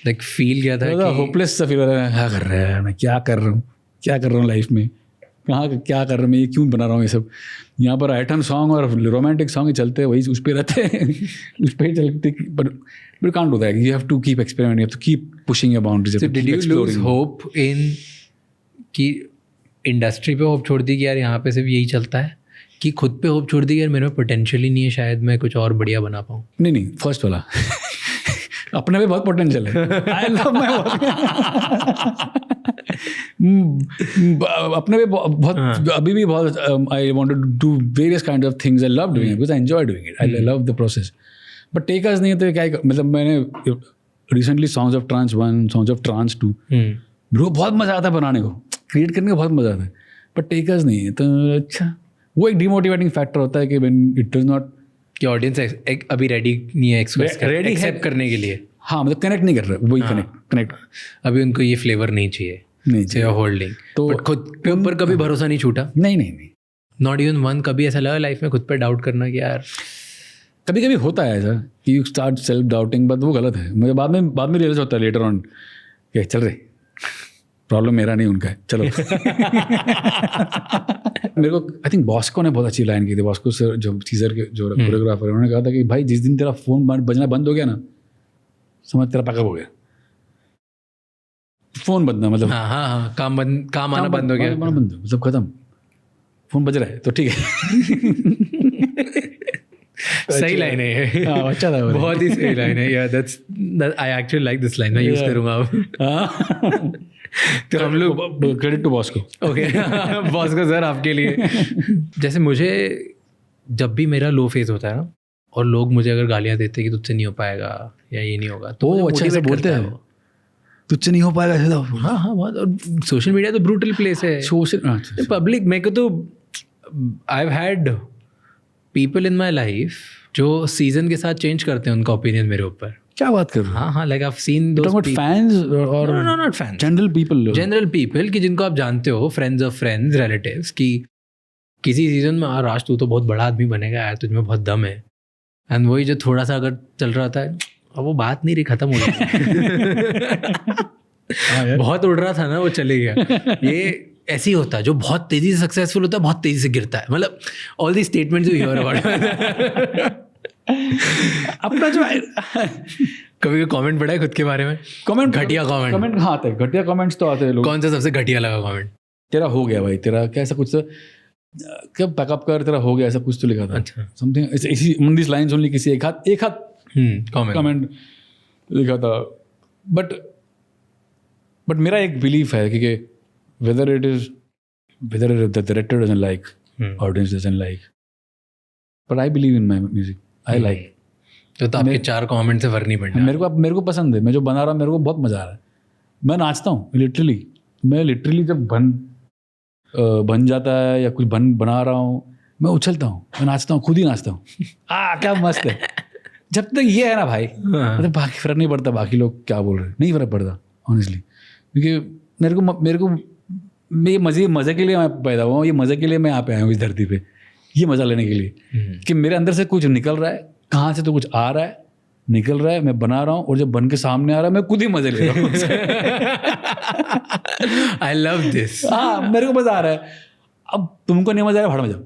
like, feel क्या था कि होपलेस सा फील हो रहा है, क्या कर रहा है, मैं क्या कर रहा हूँ लाइफ में, कहाँ क्या कर रहा हूँ मैं, ये क्यों बना रहा हूँ ये सब, यहाँ पर आइटम सॉन्ग और रोमांटिक सॉन्ग ही चलते हैं, वही उस पर रहते हैं उस पर ही चलते, but can't do that. You have to keep experimenting, you have to keep pushing your boundaries. So did you lose hope in कि इंडस्ट्री पे होप छोड़ दी कि यार यहाँ पे सिर्फ यही चलता है, कि खुद पे होप छोड़ दी कि यार मेरे में पोटेंशियल ही नहीं है, शायद मैं कुछ और बढ़िया बना पाऊँ? नहीं, फर्स्ट वाला अपने में बहुत पोटेंशियल है, आई लव माय अपने में बहुत, अभी भी बहुत, I want to do various kind of things, I love doing it because I enjoy doing it, I love the process, but take us नहीं है तो क्या, मतलब मैंने recently songs of trance 1, songs of trance 2, bro बहुत मजा आता है बनाने को, क्रिएट करने का बहुत मजा आता है, बट टेक अस नहीं है तो अच्छा, वो एक डिमोटिवेटिंग फैक्टर होता है कि व्हेन इट डज नॉट, कि ऑडियंस अभी रेडी नहीं है एक्सेप्ट करने के लिए। हाँ, मतलब कनेक्ट नहीं कर रहे, वही कनेक्ट अभी उनको ये फ्लेवर नहीं चाहिए होल्डिंग, तो खुद पे ऊपर कभी भरोसा नहीं छूटा? नहीं, नॉट इवन वन। कभी ऐसा लगा लाइफ में खुद पे डाउट करना कि यार, कभी कभी होता है ऐसा कि you start self doubting, but वो गलत है। मुझे बाद में रियलाइज होता है लेटर ऑन कि चल रहे, प्रॉब्लम मेरा नहीं उनका है, चलो मेरे को आई थिंक बॉस्को ने बहुत अच्छी लाइन की थी, बॉस्को सर जो सीजर के जो कोरियोग्राफर, उन्होंने कहा था कि भाई जिस दिन तेरा फोन बजना बंद हो गया ना, समझ तेरा पैकअप हो गया। फोन बजना मतलब हाँ, काम आना बंद हो गया, मतलब खत्म, फोन बज रहा है तो ठीक है सही लाइन है, अच्छा था, बहुत ही सही लाइन है यार, that's I actually like this line, मैं यूज करूंगा अब। तो हम लोग credit to Bosco. Okay Bosco sir आपके लिए। जैसे मुझे जब भी मेरा लो फेज होता है ना, और लोग मुझे अगर गालियाँ देते हैं कि तुझसे नहीं हो पाएगा या ये नहीं होगा, तो अच्छा ऐसा बोलते हैं, तुझसे नहीं हो पाएगा ऐसा। हाँ हाँ बहुत, और सोशल मीडिया तो ब्रूटल प्लेस है। सोशल पब्लिक, मेरे को तो I have had people in my life जो सीजन के साथ चेंज करते हैं उनका ओपिनियन मेरे ऊपर। क्या बात कर रहे हो? हाँ हाँ, like I have seen those fans और नॉट फैंस, जनरल पीपल कि जिनको आप जानते हो, फ्रेंड्स ऑफ फ्रेंड्स, रिलेटिव्स, कि किसी सीजन में राज तू तो बहुत बड़ा आदमी बनेगा यार, तुझमें बहुत दम है, एंड वही जो थोड़ा सा अगर चल रहा था, अब वो बात नहीं रही, खत्म हो गई। बहुत उड़ रहा था ना, वो चले गया। ये ऐसे ही होता है, जो बहुत तेजी से सक्सेसफुल होता है बहुत तेजी से गिरता है, मतलब all the statements you here about. अपना जो कभी कमेंट पढ़ा है खुद के बारे में? कमेंट, घटिया कमेंट हाँ आते हैं, घटिया कमेंट्स तो आते हैं लोग। कौन सा सबसे घटिया लगा कमेंट? तेरा हो गया भाई, तेरा क्या ऐसा कुछ, क्या पैकअप कर, तेरा हो गया, ऐसा कुछ तो लिखा था। अच्छा, समथिंग इसी ऑन दिस लाइंस ओनली, किसी एक हाथ कमेंट लिखा था। बट मेरा एक बिलीफ है कि whether the director doesn't like, audience doesn't like, but I believe in my music, I like। तो आपके 4 कमेंट से फर्क नहीं पड़ता? मेरे को पसंद है, मैं जो बना रहा हूँ मेरे को बहुत मजा आ रहा है, मैं नाचता हूँ लिटरली जब बन जाता है या कुछ बना रहा हूँ, मैं उछलता हूँ, मैं नाचता हूँ, खुद ही नाचता हूँ। क्या मस्त है। जब तक ये है ना भाई, मतलब बाकी फर्क नहीं पड़ता बाकी लोग क्या बोल रहे हैं, नहीं फर्क पड़ता ऑनेस्टली, क्योंकि मेरे को ये मज़े के लिए मैं पैदा हुआ हूँ, ये मज़े के लिए मैं यहाँ पे आया हूँ इस धरती पे, ये मज़ा लेने के लिए कि मेरे अंदर से कुछ निकल रहा है, कहाँ से तो कुछ आ रहा है, निकल रहा है, मैं बना रहा हूँ, और जब बन के सामने आ रहा है मैं खुद ही मज़े ले रहा हूँ। I love this. हाँ, मेरे को मज़ा आ रहा है। अब तुमको नहीं मज़ा आ रहा, भाड़ में जाओ।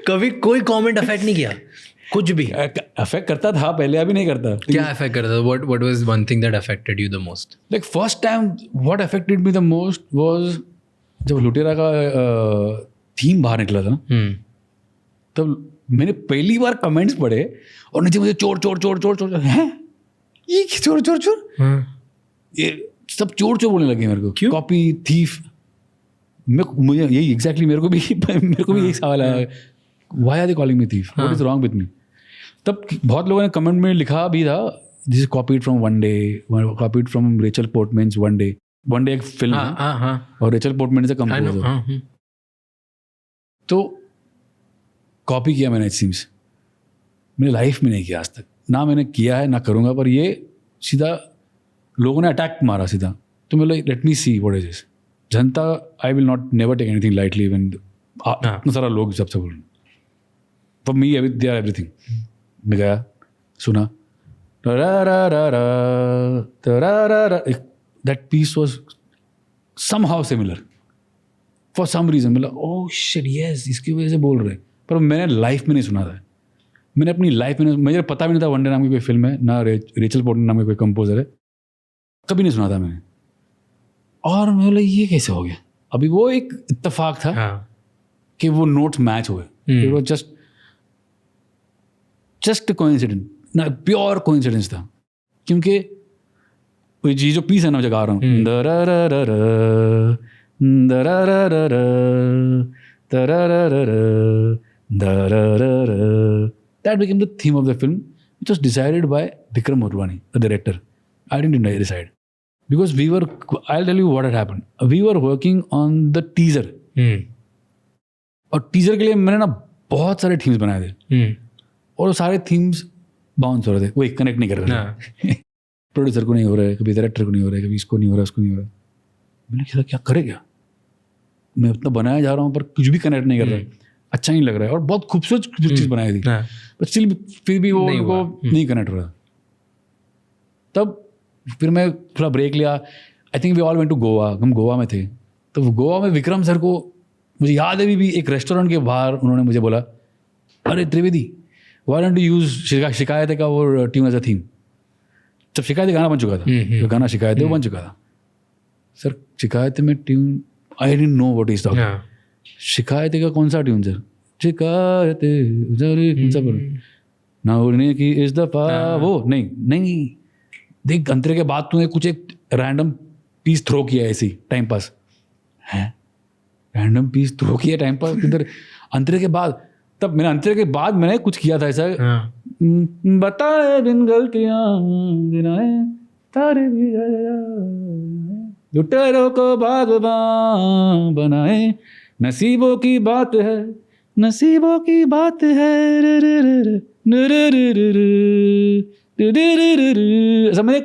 कभी कोई कमेंट अफेक्ट नहीं किया? कुछ भी अफेक्ट करता था पहले, अभी नहीं करता। क्या अफेक्ट करता था? What was one thing that affected you the most? Like first time what affected me the most was जब लुटेरा का थीम बाहर निकला था ना, तब मैंने पहली बार कमेंट्स पढ़े और नीचे मुझे चोर हैं, ये चोर ये सब चोर बोलने लगे मेरे को। क्यों? Copy thief. मुझे यही एग्जैक्टली मेरे को भी यही सवाल आया, why are they calling me thief, what is wrong with me. तब बहुत लोगों ने कमेंट में लिखा भी था, this is copied from One Day, copied from Rachel Portman's One Day एक फिल्म है, और Rachel Portman is a composer. तो कॉपी किया मैंने, इट सीम्स मेरी लाइफ में नहीं किया आज तक, ना मैंने किया है ना करूँगा, पर ये सीधा लोगों ने अटैक मारा सीधा। तो मैं let me see what is this. जनता, I will not never take anything lightly even इतना सारा लोग सबसे बोल रहे। For me they are everything. मैं गया, सुना, that piece was somehow similar for some reason. मतलब ओह शिट यस, इसकी वजह से बोल रहे, पर मैंने लाइफ में नहीं सुना था। मैंने अपनी लाइफ में, मुझे पता भी नहीं था वन डे नाम की कोई फिल्म है, ना रेचल पोर्टमैन नाम का कोई कंपोजर है, कभी नहीं सुना था मैंने। और मैं बोला ये कैसे हो गया। अभी वो एक इत्तेफाक था कि वो नोट्स मैच हुए, इट वाज जस्ट कोइंसिडेंस, ना प्योर कोइंसिडेंस था। क्योंकि ये जो पीस है ना, मैं गा रहा हूँ, that became the theme of the film, which was decided by Vikram Motwani, the director. I didn't decide. Because I'll tell you what had happened. We were working on the teaser. और teaser के लिए मैंने ना बहुत सारे themes बनाए थे, और वो सारे थीम्स बाउंस हो रहे थे, वो एक कनेक्ट नहीं कर रहे थे। प्रोड्यूसर को नहीं हो रहा है, कभी डायरेक्टर को नहीं हो रहा है, कभी इसको नहीं हो रहा है, उसको नहीं हो रहा है। मैंने कहा क्या करेगा, मैं उतना बनाया जा रहा हूँ पर कुछ भी कनेक्ट नहीं कर रहा है, अच्छा नहीं लग रहा है। और बहुत खूबसूरत चीज़ बनाई थी, पर स्टिल फिर भी वो उनको नहीं कनेक्ट हो रहा। तब फिर मैं थोड़ा ब्रेक लिया। I think we all went to Goa, हम गोवा में थे। तो गोवा में विक्रम सर को मुझे याद है भी एक रेस्टोरेंट के बाहर उन्होंने मुझे बोला, अरे Trivedi why don't you use शिकायत का वो ट्यून एज अ थीम। जब शिकायत गाना बन चुका था, जो गाना शिकायत वो बन चुका था। सर शिकायत में tune, I didn't know what is talking. शिकायत का कौन सा ट्यून सर? शिकायत कौन सा बोल ना उड़ने की इस दफा, वो नहीं देख, अंतरे के बाद तूने कुछ एक रैंडम पीस थ्रो किया ऐसी टाइम पास है, रैंडम पीस थ्रो किया टाइम पास किधर अंतरे के बाद। तब मैंने अंतरे के बाद मैंने कुछ किया था ऐसा, बताए बिन गलतियां गिनाए तारे भी लुटेरों को बागबान बनाए, नसीबों की बात है, नसीबों की बात है, ऐसा मैंने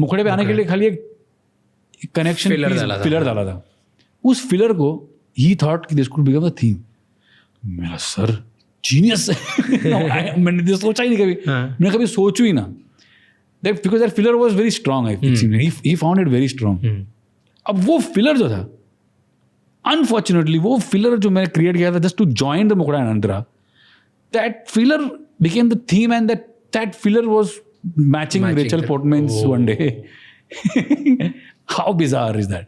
मुखड़े पे आने के लिए खाली एक कनेक्शन फिलर डाला था. उस फिलर को ही थॉट कि this could become the theme. मेरा सर जीनियस है. मैंने सोचा ही नहीं कभी. मैंने कभी सोचू ही ना. Because that filler was very strong. He found it very strong. अब वो फिलर जो था, अनफॉर्चुनेटली वो फिलर जो मैंने क्रिएट किया था जस्ट टू जॉइन द मुखड़ा एंड अंतरा, that filler became the theme and that filler was matching Rachel Portman's One Day. How bizarre is that?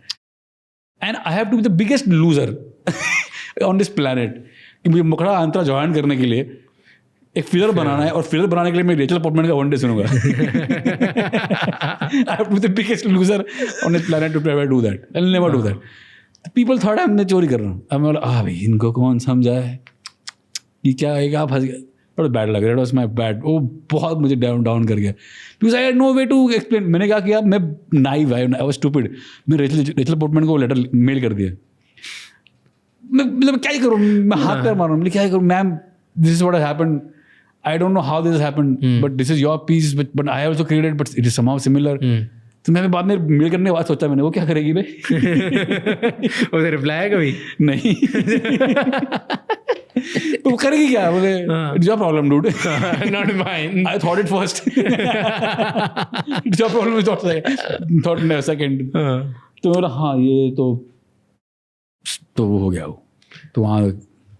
And I have to be the biggest loser on this planet कि मुझे मुखड़ा अंतरा join करने के लिए एक filler बनाना है, और filler बनाने के लिए मैं रेचल पोर्टमैन का वन डे सुनूंगा. I have to be the biggest loser on this planet to ever do that. I will never do that. People thought मैं चोरी कर रहा हूँ. अब मैं बोला भाई इनको कौन समझाए कि क्या है, आप फंस गए. बड़ा बैड लग रहा है. It was my bad. वो बहुत मुझे डाउन कर गया. Because I had no way to explain. मैंने क्या किया, मैं नाइव, आई वाज स्टूपिड. मैं रेचल पोर्टमैन को लेटर मेल कर दिया. मैं मतलब क्या ही करूँ, मैं हाथ पैर मारूँ. मैं क्या ही करूँ ma'am, this is what happened. I don't know how this has happened, but this is your piece, but I also created, but it is somehow similar. तो मैं बाद में मेल करने के बाद सोचा मैंने, वो क्या करेगी बे? उसे रिप्लाई है कभी? नहीं. तो वो करेगी क्या? बोले it's your problem, dude. Not mine. I thought it first. It's your problem. Thought second. तो बोला हाँ ये तो वो हो गया वो. तो वहाँ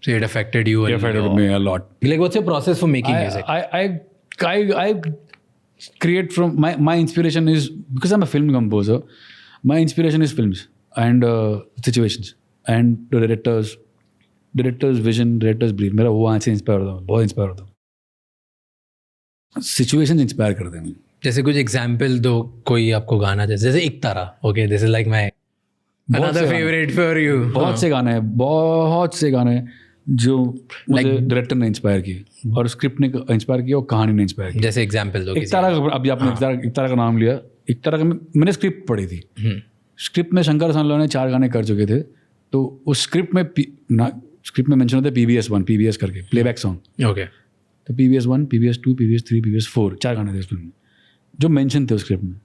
So it affected you. It affected me a lot. Like, what's your process for making music? I create from my inspiration is, because I'm a film composer, my inspiration is films and situations and the director's vision, director's brief. मेरा वो वहाँ से inspire होता हूँ, बहुत inspire होता हूँ. Situations inspire करते हैं. जैसे कुछ एग्जाम्पल दो, कोई आपको गाना जैसे Iktara. Okay, this is like my another favourite for you. बहुत से गाने हैं जो मुझे डायरेक्टर ने इंस्पायर किए और स्क्रिप्ट ने इंस्पायर किया और कहानी ने इंस्पायर किया. जैसे एग्जांपल दो. इकतारा, अभी आपने इकतारा का नाम लिया. इकतारा का मैंने स्क्रिप्ट पढ़ी थी. स्क्रिप्ट में शंकर सानलो ने 4 गाने कर चुके थे. तो उस स्क्रिप्ट में मेंशन होता है PBS करके, प्लेबैक सॉन्ग. ओके. तो PBS 1, PBS 2, PBS 3, PBS 4, 4 गाने थे उस फिल्म में जो मेंशन थे उस स्क्रिप्ट में,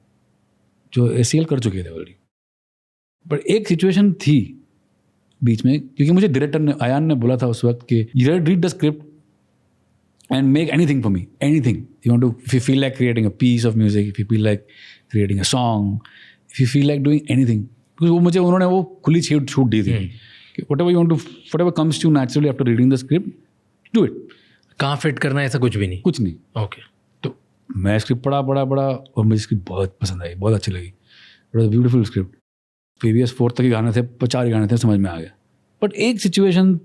जो ACL कर चुके थे ऑलरेडी. बट एक सिचुएशन थी बीच में, क्योंकि मुझे डायरेक्टर ने, आयान ने बोला था उस वक्त कि you read the script and make anything for me, anything you want to. If you feel like creating a piece of music, if you feel like creating a song, if you feel like doing anything, because वो मुझे उन्होंने वो खुली छूट दी थी कि whatever you want to, whatever comes to naturally after reading the script, do it. कहाँ फिट करना है ऐसा कुछ भी नहीं. कुछ नहीं. ओके. तो मैं स्क्रिप्ट पढ़ा और मुझे स्क्रिप्ट बहुत पसंद आई, बहुत अच्छी लगी. It was beautiful script. PBS 4 तक ही गाने थे, 4 गाने थे, समझ में आ गया. बट एक सिचुएशन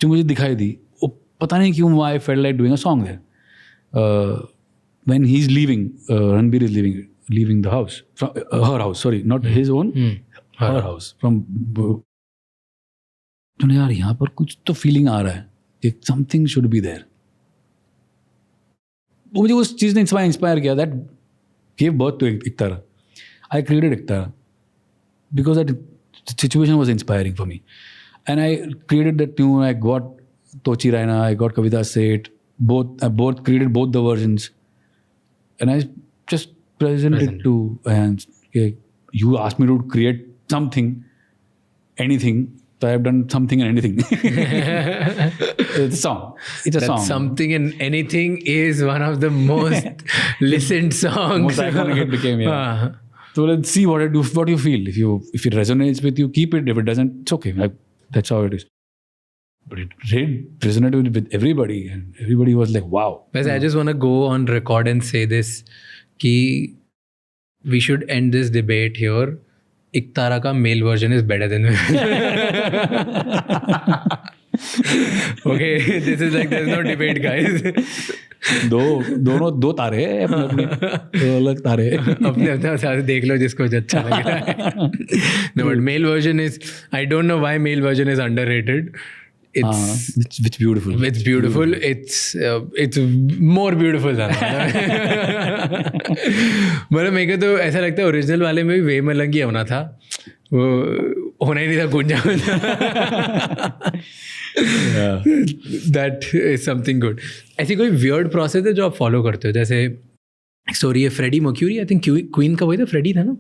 जो मुझे दिखाई दी, वो पता नहीं क्यों, I felt like doing a song there. When he is leaving, Ranbir is leaving the house, her house, sorry, not his own, her house, from. तो यार यहाँ पर कुछ तो फीलिंग आ रहा है कि समथिंग शुड बी देयर. वो मुझे उस चीज़ ने इंस्पायर किया. That give birth to Iktara. I created Iktara because that situation was inspiring for me, and I created that tune. I got Tochi Raina, I got Kavita Seth, I created both the versions, and I just presented to, and you asked me to create something, anything, so I have done something and anything. It's a song. It's a song. Something and anything is one of the most listened songs. Most iconic it became. Yeah. So let's see what you feel. If it resonates with you, keep it. If it doesn't, it's okay. That's how it is. But it resonated with everybody, and everybody was like, "Wow." But I just want to go on record and say this: कि we should end this debate here. Iktara ka male version is better than okay, this is like there's no debate, guys. दो तारे हैं अपने दो अलग तारे अपने साथ देख लो जिसको अच्छा लग रहा है. No, but male version is, I don't know why male version is underrated. It's beautiful. It's beautiful. It's more beautiful than मतलब मेरे को तो ऐसा लगता है ओरिजिनल वाले में भी वे मलंगी होना था, वो होना ही नहीं था, गुंजा दैट इज समथिंग गुड. ऐसी कोई वियर्ड प्रोसेस है जो आप फॉलो करते हो? जैसे स्टोरी है Freddie Mercury, I think Queen का वही था, फ्रेडी था ना,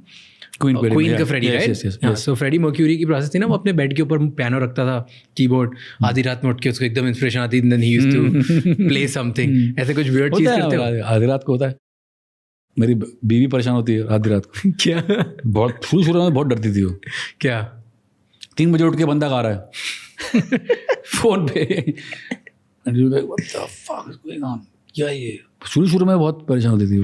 क्वीन का Freddie, right? So Freddie Mercury की प्रोसेस थी ना, वो अपने बेड के ऊपर पियानो रखता था, कीबोर्ड, आधी रात में उठ के उसको एकदम इंस्पिरेशन आती, then he used to play something. ऐसे कुछ वियर्ड चीज करते हो? आधी रात को होता है. मेरी बीवी परेशान होती है आधी रात को. क्या? बहुत शुरू में बहुत डरती थी वो. क्या? 3 बजे उठ के बंदा गा रहा है फोन पे, what the fuck is going on? क्या ये? शुरू में बहुत परेशान होती थी.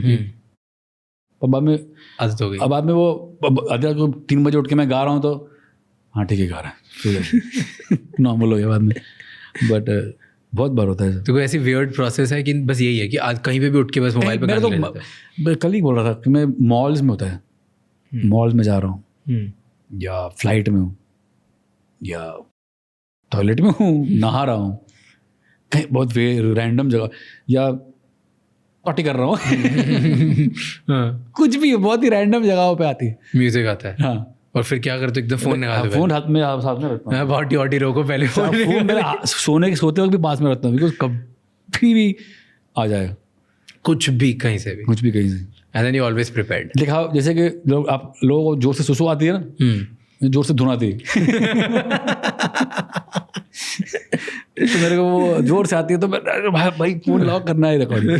अब बाद में आदत हो गई. अब बाद में वो आधी रात को 3 बजे उठ के मैं गा रहा हूँ तो हाँ ठीक है गा रहा है, नॉर्मल हो गया बाद में. बट बहुत बार होता है. तो कोई ऐसी वियर्ड प्रोसेस है कि बस यही है कि आज कहीं पे भी उठ के बस मोबाइल पे गाने ले लेता है? मैं कल ही बोल रहा था कि मैं मॉल्स में होता है, मॉल्स में जा रहा हूँ या फ्लाइट में हूँ या टॉयलेट में हूँ, नहा रहा हूँ कहीं बहुत रैंडम जगह, या पार्टी कर रहा हूँ कुछ भी बहुत ही रैंडम जगहों पे आती है, म्यूजिक आता है. हाँ. और फिर क्या करते हो? एकदम फोन निकाल दो. फोन हाथ में रखता हूँ. बॉटी वॉटी रोको पहले. फोन मेरे सोते वक्त भी पास में रखता हूँ, बिकॉज कभी भी आ जाएगा, कुछ भी कहीं से. And then you always prepared. देखा जैसे कि लोगों को जोर से सुसु आती है ना, जोर से धुन आती है तो मेरे को वो जोर से आती है तो मैं भाई फोन लॉक करना है recording.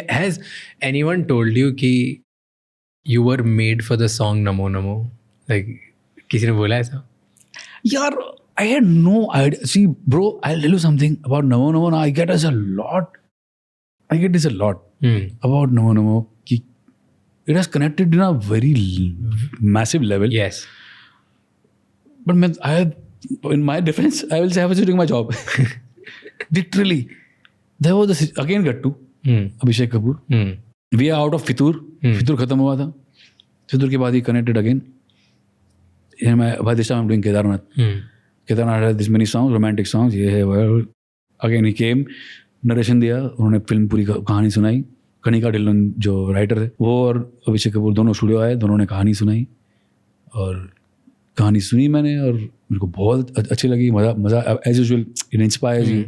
Has anyone told you कि you were made for the song Namo Namo? Like किसी ने बोला ऐसा? यार I had no idea. See bro, I'll tell you something about Namo Namo. I get this a lot about Namo Namo कि it has connected in a very massive level. Yes. But in my defense, I will say I was doing my job. Literally. There was this, again Gattu, Abhishek Kapoor. We are out of Fitur. Fitur khatam hua tha. Fitur ke baad he connected again. And by this time I'm doing Kedarnath. Kedarnath had this many songs, romantic songs. Again he came, narration दिया, उन्होंने film पूरी कहानी सुनाई. कनिका ढिल्लन जो writer थे वो और अभिषेक कपूर दोनों स्टूडियो आए, दोनों ने कहानी सुनाई और कहानी सुनी मैंने और मेरे को बहुत अच्छी लगी. मज़ा as usual it inspires you.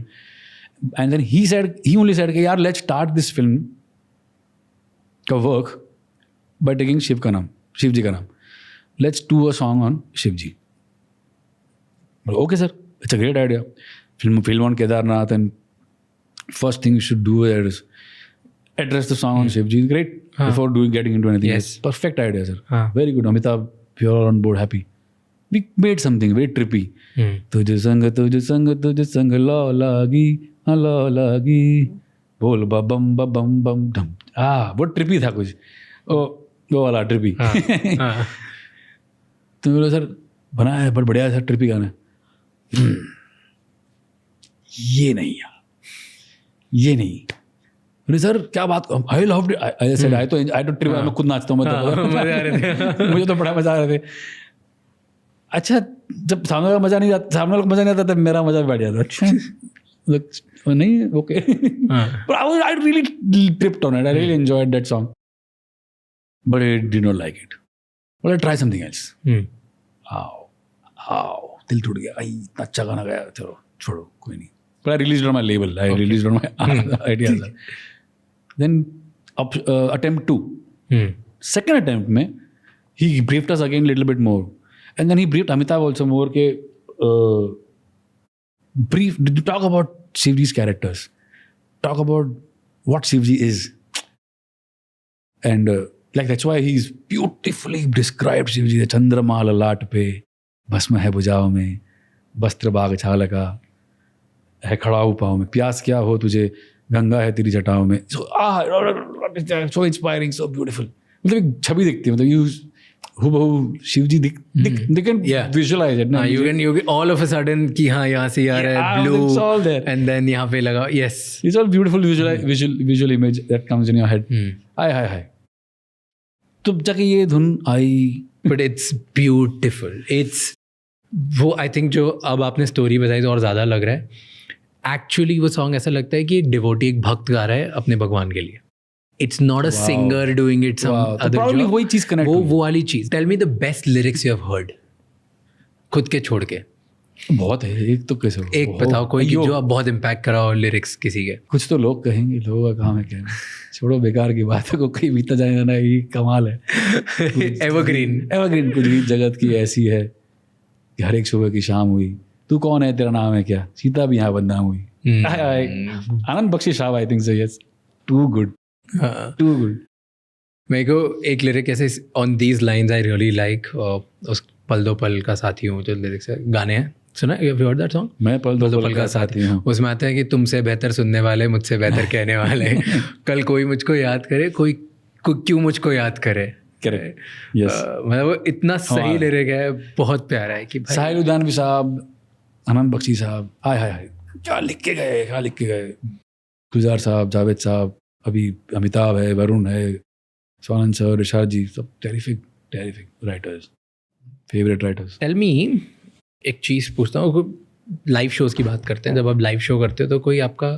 And then he only said कि यार लेट्स स्टार्ट दिस फिल्म का work by taking Shiv ji का नाम. Let's do a song on Shiv ji. Okay sir, it's a great idea. Film on Kedarnath and first thing you should do is address the song on Shivji. Great. Before getting into anything. Yes. Perfect idea, sir. Very good. Amitabh, we are on board, happy. We made something very trippy. Tujhe sang la lagi bol ba bam bam dum. बहुत trippy था कुछ. वो वाला trippy. तो बोला sir बनाया है बहुत बढ़िया सर trippy गाना. ये नहीं यार, ये नहीं. अरे सर क्या बात, I love it. I said I तो ट्रिप मैं खुद नाचता हूँ, मुझे तो बड़ा मजा आ रहे थे. अच्छा जब सामने वाला मजा नहीं आता तब मेरा मजा भी बढ़ जाता. अच्छा नहीं okay. I really tripped on it. I really enjoyed that song but I did not like it. But I try something else. आओ दिल टूट गया. इतना अच्छा गाना गया, चलो छोड़ो कोई नहीं. But I released it on my label. I released it on my ideas. Then attempt 2. Second attempt में he briefed us again a little bit more. And then he briefed Amitabh also more के did you talk about Shivji's characters? Talk about what Shivji is. And like that's why he's beautifully described Shivji. The Chandrama ललाट पे, भस्म है भुजाओं में, वस्त्र बाग छाल का है खड़ा हूँ पाँव में, प्यास क्या हो तुझे गंगा है तेरी जटाओं में. So inspiring, so beautiful. मतलब एक छवि दिखती है, मतलब यू हूबहू Shivji they can visualize it. You can all of a sudden कि हाँ यहाँ से आ रहा है blue and then यहाँ पे लगा. Yes, it's all beautiful visual image that comes in your head. हाय तो जाके ये धुन आई. But it's beautiful. It's वो आई थिंक जो अब आपने स्टोरी बताई तो और ज़्यादा लग रहा है. एक्चुअली वो सॉन्ग ऐसा लगता है कि एक डिवोटी, एक भक्त गा रहा है अपने भगवान के लिए. It's not a singer doing it some other job. वही चीज कनेक्ट वो वाली चीज. Tell me the best lyrics you have heard खुद के छोड़ के. बहुत है. एक तो कैसे एक बताओ कोई जो आप बहुत इम्पैक्ट करा हो लिरिक्स किसी के. कुछ तो लोग कहेंगे, लोगों का काम है कहना. छोड़ो, बेकार की बात है. को कहीं बीता जाए ना, ये कमाल है. एवरग्रीन कुछ भी जगत की ऐसी है कि हर एक सुबह की शाम हुई. तू कौन है, तेरा नाम है क्या, सीता भी यहाँ बदनाम हुई. Anand Bakshi sahab, I think so. Yes, too good. मेरे को एक लिरिक ऐसे on these lines I really like. उस पल दो पल का साथी हूँ जो लिरिक्स है, गाने हैं, सुना you have heard that song? मैं पल दो पल का साथी हूँ. उसमें आता है कि तुमसे बेहतर सुनने वाले मुझसे बेहतर कहने वाले. कल कोई मुझको याद करे, कोई क्यों मुझको याद करे. करेक्ट. यस, मतलब वो इतना सही लिरिक है, बहुत प्यारा है कि साहिल उदानवी साहब, आनंद बख्शी साहब, हाय क्या लिख के गए. गुलजार साहब, जावेद साहब, अभी अमिताभ है, वरुण है, स्वानंद सर, ऋषाद जी, सब terrific writers, favourite writers. Tell me, एक चीज़ पूछता हूँ. लाइव शोज़ की बात करते हैं. जब आप लाइव शो करते हो तो कोई आपका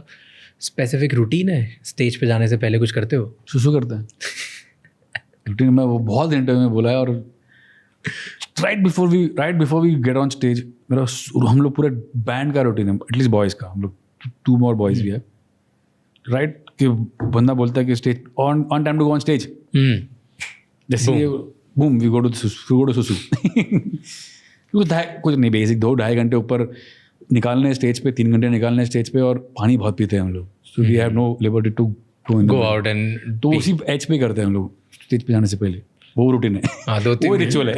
स्पेसिफिक रूटीन है? स्टेज पे जाने से पहले कुछ करते हो? सुसु करते हैं. रूटीन में वो बहुत इंटरव्यू में बोला है. और right before we get on stage, हम लोग पूरे बैंड का रूटीन है, एटलीस्ट बॉयज़ का. हम लोग 2 more बॉयज़ भी है. राइट कि बंदा बोलता है कि stage on time to go on stage. जैसे बूम वी गो टू सुसु. कुछ नहीं, बेसिक 2-2.5 घंटे ऊपर निकालने स्टेज पे, 3 घंटे निकालने स्टेज पे, और पानी बहुत पीते हैं हम लोग. So we have no liberty to go out and. तो उसी एज पे करते हैं हम लोग स्टेज पे जाने से पहले. वो रूटीन है. हाँ, 2-3 रिचुअल है.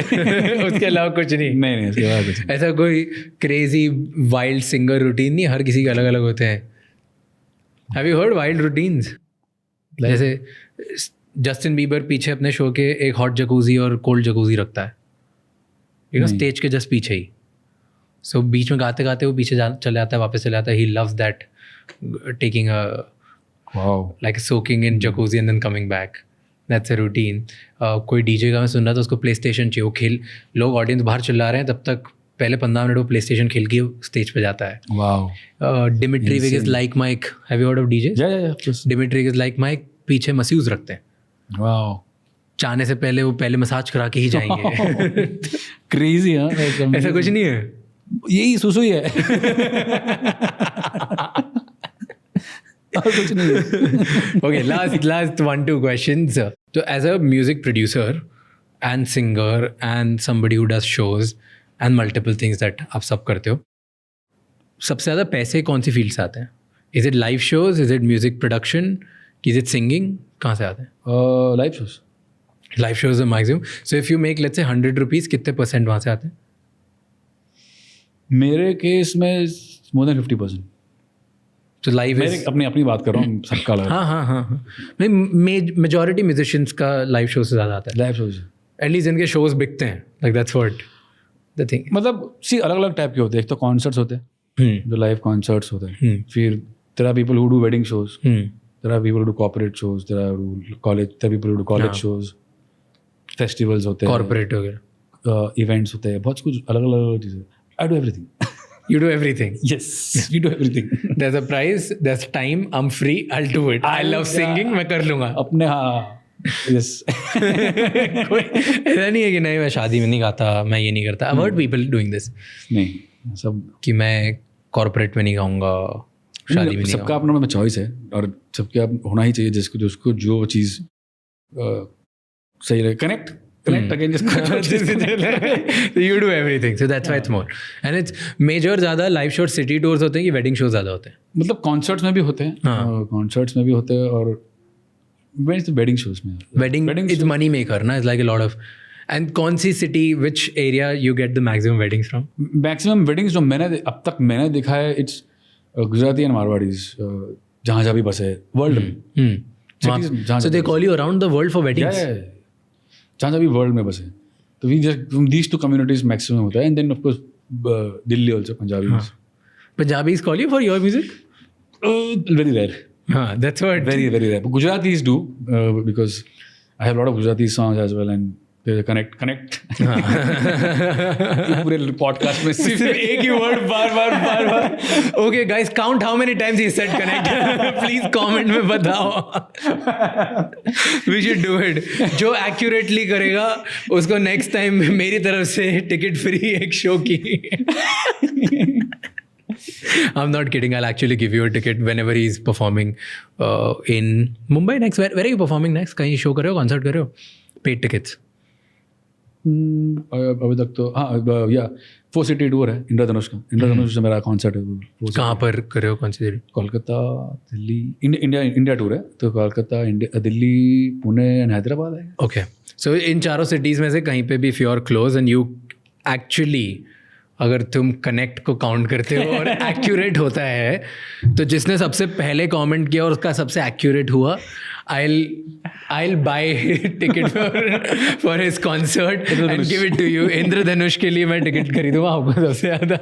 उसके अलावा कुछ नहीं. नहीं उसके अलावा कुछ नहीं. ऐसा कोई क्रेजी वाइल्ड सिंगर रूटीन नहीं? हर किसी के अलग अलग होते हैं. Have you heard wild routines? जैसे जस्टिन बीबर पीछे अपने शो के एक हॉट जकूजी और कोल्ड जकूजी रखता है, यू नो, स्टेज के जस्ट पीछे ही. सो बीच में गाते गाते वो पीछे चले आता है, वापस चले आता है. He loves that, taking a like soaking in jacuzzi and then coming back. That's a routine. कोई डीजे का मैं सुन रहा था, उसको प्ले स्टेशन चाहिए. वो लोग ऑडियंस बाहर चिल्ला रहे हैं, तब तक पहले 15 मिनट वो प्ले स्टेशन खेल के स्टेज पे जाता है. Dimitri Vegas like Mike. Have you heard of DJ? Dimitri Vegas like Mike. पीछे मस्यूज रखते हैं. चाहने से पहले वो पहले मसाज करा के ही जाएंगे. क्रेजी. हाँ, ऐसा कुछ नहीं है. यही सुसु ही है. कुछ नहीं है. Okay, last 1-2 questions. So as a music producer and singer and somebody who does shows and multiple things that आप सब करते हो, सबसे ज़्यादा पैसे कौन सी फील्ड से आते हैं? Is it live shows? Is it music production? Is it singing? कहाँ से आते हैं? Live shows. Live shows maximum. So if you make let's say 100 rupees, कितने % वहाँ से आते हैं? मेरे केस में मोर देन 50%. तो लाइव अपनी बात कर रहा हूँ, सबका अलग. हाँ. नहीं, मेजॉरिटी म्यूजिशियंस का लाइव शो से ज़्यादा आता है. लाइव शोज एटलीस्ट इनके शोज बिकते हैं. Like that's what the thing. मतलब अलग अलग टाइप के होते हैं. एक तो कॉन्सर्ट्स होते हैं, जो लाइव कॉन्सर्ट्स होते हैं. फिर there are people who do wedding shows. There are people who do corporate shows. There are people who do college shows. Festivals होते हैं. Corporate वगैरह. Events होते हैं. बहुत कुछ अलग अलग चीज़ें. I do everything. You do everything. Yes, we do everything. There's a price. There's time. I'm free. I'll do it. I love singing. मैं कर लूँगा. अपने हाँ. Yes. कोई ऐसा नहीं है कि नहीं मैं शादी में नहीं गाता, मैं ये नहीं करता. I've heard people doing this. नहीं सब कि मैं corporate में नहीं गाऊँगा, शादी में. सबका अपना अपना चॉइस है और सबके आप होना ही चाहिए जिसको जो चीज़ सही लगे. Connect again. You do everything. So that's why it's more. And it's major. ज़्यादा लाइव शो सिटी टूर्स होते हैं कि वेडिंग शो ज़्यादा होते हैं? मतलब कॉन्सर्ट्स में भी होते हैं. कॉन्सर्ट्स में भी होते हैं और वेडिंग शोज में. वेडिंग इज मनी मेकर ना. It's like a lot of. And कौन सी city, which area you get the maximum weddings from? Maximum weddings जो अब तक मैंने देखा है, इट्स गुजराती एंड मारवाड़ीज. जहाँ भी बसे वर्ल्ड में. So they call you around the world for weddings? Yeah. जहाँ भी वर्ल्ड में बसे. तो we just from these 2 communities maximum होता है. And then of course Delhi also, Punjabis. Punjabis call you for your music? Very rare. That's what. Very, very rare. But Gujaratis do because I have a lot of Gujarati songs as well, and connect पूरे podcast में सिर्फ एक ही word बार okay guys, count how many times he said connect, please comment में बताओ. We should do it. जो accurately करेगा उसको नेक्स्ट टाइम मेरी तरफ से टिकट फ्री एक शो की. I'm not kidding. I'll actually give you a ticket whenever he's performing in Mumbai next. Where are you performing next? कहीं show कर रहे हो, concert कर रहे हो? Paid tickets. अभी तक तो हाँ या 4 सिटी टूर है इंद्रधनुष का. इंद्रधनुष से मेरा कॉन्सर्ट है. कहाँ पर कर रहे हो, कौन सी city? Kolkata, Delhi, India tour है. तो कोलकाता, दिल्ली, पुणे एंड हैदराबाद है. ओके, सो इन चारों सिटीज़ में से कहीं पे भी if you are close and you actually, अगर तुम कनेक्ट को काउंट करते हो और एक्यूरेट होता है, तो जिसने सबसे पहले कमेंट किया और उसका सबसे एक्यूरेट हुआ, I'll buy ticket for his concert and give it to you. इंद्रधनुष के लिए मैं टिकट खरीदूंगा आपको सबसे ज़्यादा.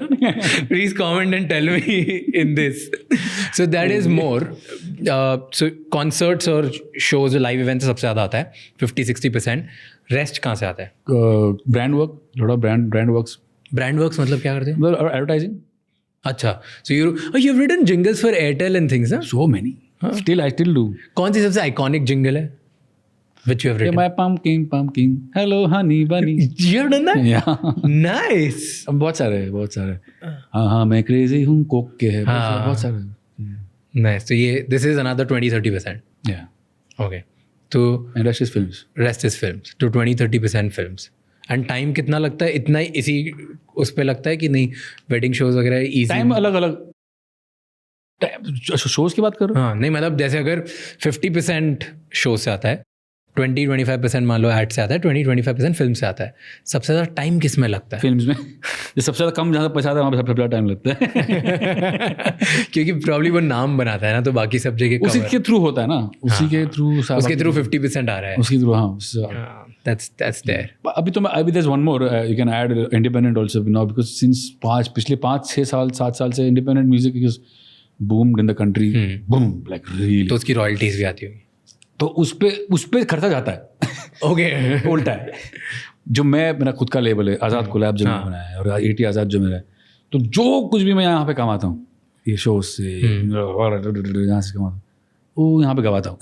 Please comment and tell me in this. So that is more. So concerts और shows, live events सबसे ज़्यादा आता है 50-60%. रेस्ट कहाँ से आता है? ब्रांड वर्क, थोड़ा ब्रांड वर्क्स. ब्रांड वर्क्स मतलब क्या करते हैं? मतलब एडवर्टाइजिंग. अच्छा, so you've written jingles for Airtel and things, huh? So many. Still I still do. कौन सी सबसे आइकॉनिक जिंगल है which you have written? My pumpkin, hello honey bunny. You have done that? Yeah. Nice. बहुत सारे. हाँ मैं crazy हूँ Coke के है. बहुत सारे. Nice. So ये this is another 20-30%. Yeah. Okay. तो And rest is films. Rest is films. तो 20-30% films. एंड टाइम कितना लगता है? इतना ही इसी उस पे लगता है कि नहीं वेडिंग शोज वगैरह इजी? टाइम अलग अलग शोज की बात करो. हाँ नहीं, मतलब जैसे अगर 50% शो से आता है, 20-25% मान लो एड से आता है, 20-25% फिल्म से आता है, सबसे ज़्यादा टाइम किस में लगता है? फिल्म्स में. सबसे ज़्यादा कम जहाँ पैसा आता है वहाँ पे सबसे ज़्यादा टाइम लगता है. क्योंकि प्रॉब्ली वो नाम बनाता है ना, तो बाकी सब जगह उसी के थ्रू होता है ना. उसी के थ्रू उसके थ्रू 50% आ रहा है. उसके थ्रू हाँ. That's there. अभी तो अभी there's one more you can add independent also now because since पिछले 5-6 साल 7 साल से independent music is boomed in the country. Boom, like really. तो उसकी रॉयल्टीज भी आती होगी. तो उस पे खर्चा जाता है. ओके. उल्टा है. जो मेरा खुद का लेबल है आज़ाद कोलैब जो मैंने बनाया है और 80 आज़ाद जो मेरा है, तो जो कुछ भी मैं यहाँ पे कमाता हूँ ये शो से यहाँ से कमाता हूँ वो यहाँ पे गवाता हूँ.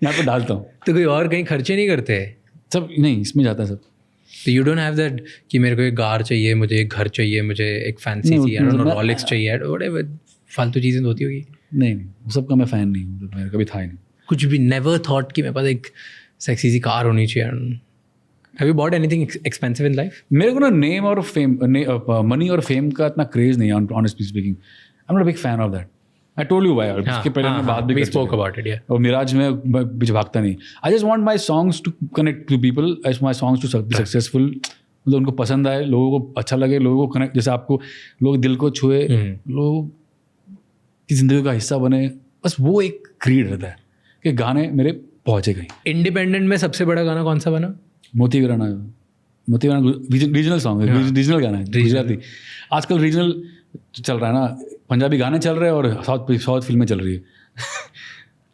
यहाँ पे डालता हूँ. तो कोई और कहीं खर्चे नहीं करते? सब नहीं इसमें जाता है सब. तो यू डोंट हैव दैट कि मेरे को एक कार चाहिए, मुझे एक घर चाहिए, मुझे एक फैंसी सी रॉलेक्स चाहिए, व्हाटएवर फालतू चीज़ें होती होगी? नहीं वो सब का मैं फ़ैन नहीं हूँ. मेरा कभी था ही नहीं. कुछ भी नेवर थॉट कि मेरे पास एक सेक्सी सी कार होनी चाहिए? Have you bought anything expensive in life? मेरे को ना नेम और फेम मनी और फेम का इतना क्रेज नहीं है honestly speaking. I am not a big fan of that. I told you why. इसके पहले मैं बात भी we spoke about it, yeah. और मिराज में बीच भागता नहीं. I just want my songs to connect to people. I want my songs to be successful. मतलब उनको पसंद आए, लोगों को अच्छा लगे, लोगों को कनेक्ट, जैसे आपको लोग दिल को छुए, लोगों की जिंदगी का हिस्सा बने. बस वो एक क्रीड रहता है कि गाने मेरे पहुँचे कहीं. इंडिपेंडेंट में सबसे बड़ा गाना कौन सा बना? मोती वीराना रीजनल सॉन्ग है. रीजनल गाना है, गुजराती. आजकल रीजनल चल रहा है ना, पंजाबी गाने चल रहे हैं और साउथ फिल्में चल रही है.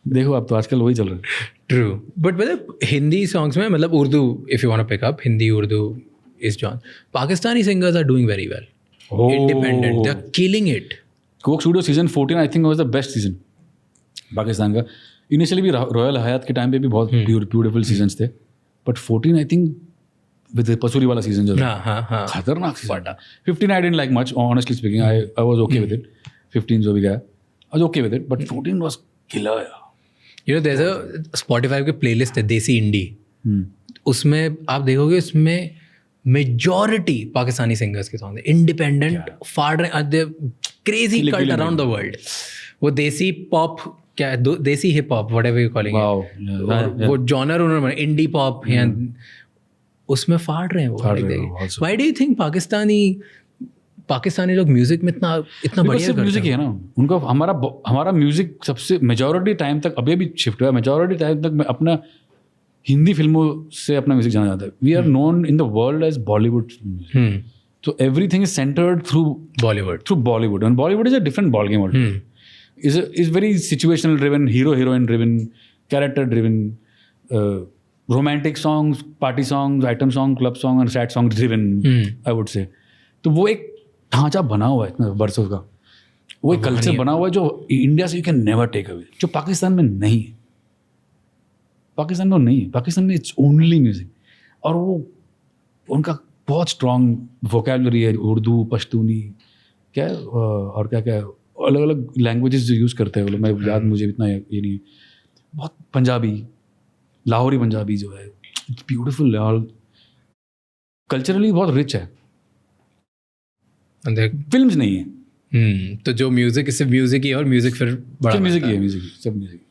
देखो आप तो आजकल वही चल रहा है. ट्रू. बट मतलब हिंदी सॉन्ग्स में, मतलब Urdu, if you want to pick up Hindi Urdu is John, Pakistani singers are doing very well. Independent, they are killing it. Coke Studio season 14 I think was the best season Pakistan का. इनिशियली भी royal हयात के time पे भी बहुत beautiful seasons थे, but 14 I think with the Pasoori वाला season जो था खतरनाक season. 15 I didn't like much honestly speaking. I was okay with it. 15 जो भी गया I was okay with it, but 14 was killer. You know there's a Spotify के playlist है देसी इंडी. उसमें आप देखोगे उसमें मेजॉरिटी पाकिस्तानी सिंगर्स के सॉन्ग, इंडिपेंडेंट फाड़ रहे, crazy cult around the world. वो देसी पॉप क्या है, देसी hip hop whatever you calling it, वो जॉनर उन्होंने इंडी पॉप या उसमें फाड़ रहे हैं वो. Why do you think Pakistani लोग म्यूजिक में इतना बढ़िया म्यूजिक है ना उनका? हमारा म्यूजिक सबसे मेजॉरिटी टाइम तक अभी भी शिफ्ट हुआ है. मेजॉरिटी टाइम तक मैं अपना हिंदी फिल्मों से अपना म्यूजिक जाना जाता है. We are known in the world as Bollywood. So everything is centered through Bollywood, and Bollywood is a different ball game altogether. Is very situational driven, heroine driven, character driven. Romantic songs, party songs, item song, club song and sad song driven, I would say. तो वो एक ढांचा बना हुआ है इतना बरसों का, वो एक कल्चर बना हुआ है जो इंडिया से you can never take away, जो पाकिस्तान में नहीं है। पाकिस्तान में नहीं है, पाकिस्तान में इट्स ओनली म्यूजिक। और वो उनका बहुत स्ट्रॉन्ग वोकेबलरी है, उर्दू, पश्तूनी, क्या और क्या क्या अलग अलग लैंग्वेजेस जो यूज़ करते हैं वो लोग, मैं याद मुझे इतना ये नहीं, बहुत पंजाबी, लाहौरी पंजाबी जो है, इट्स ब्यूटीफुल और कल्चरली बहुत रिच है। फिल्म्स नहीं है। तो जो म्यूजिक इससे म्यूजिक ही है, और म्यूजिक फिर बड़ा म्यूजिक ही है, म्यूजिक सब म्यूजिक।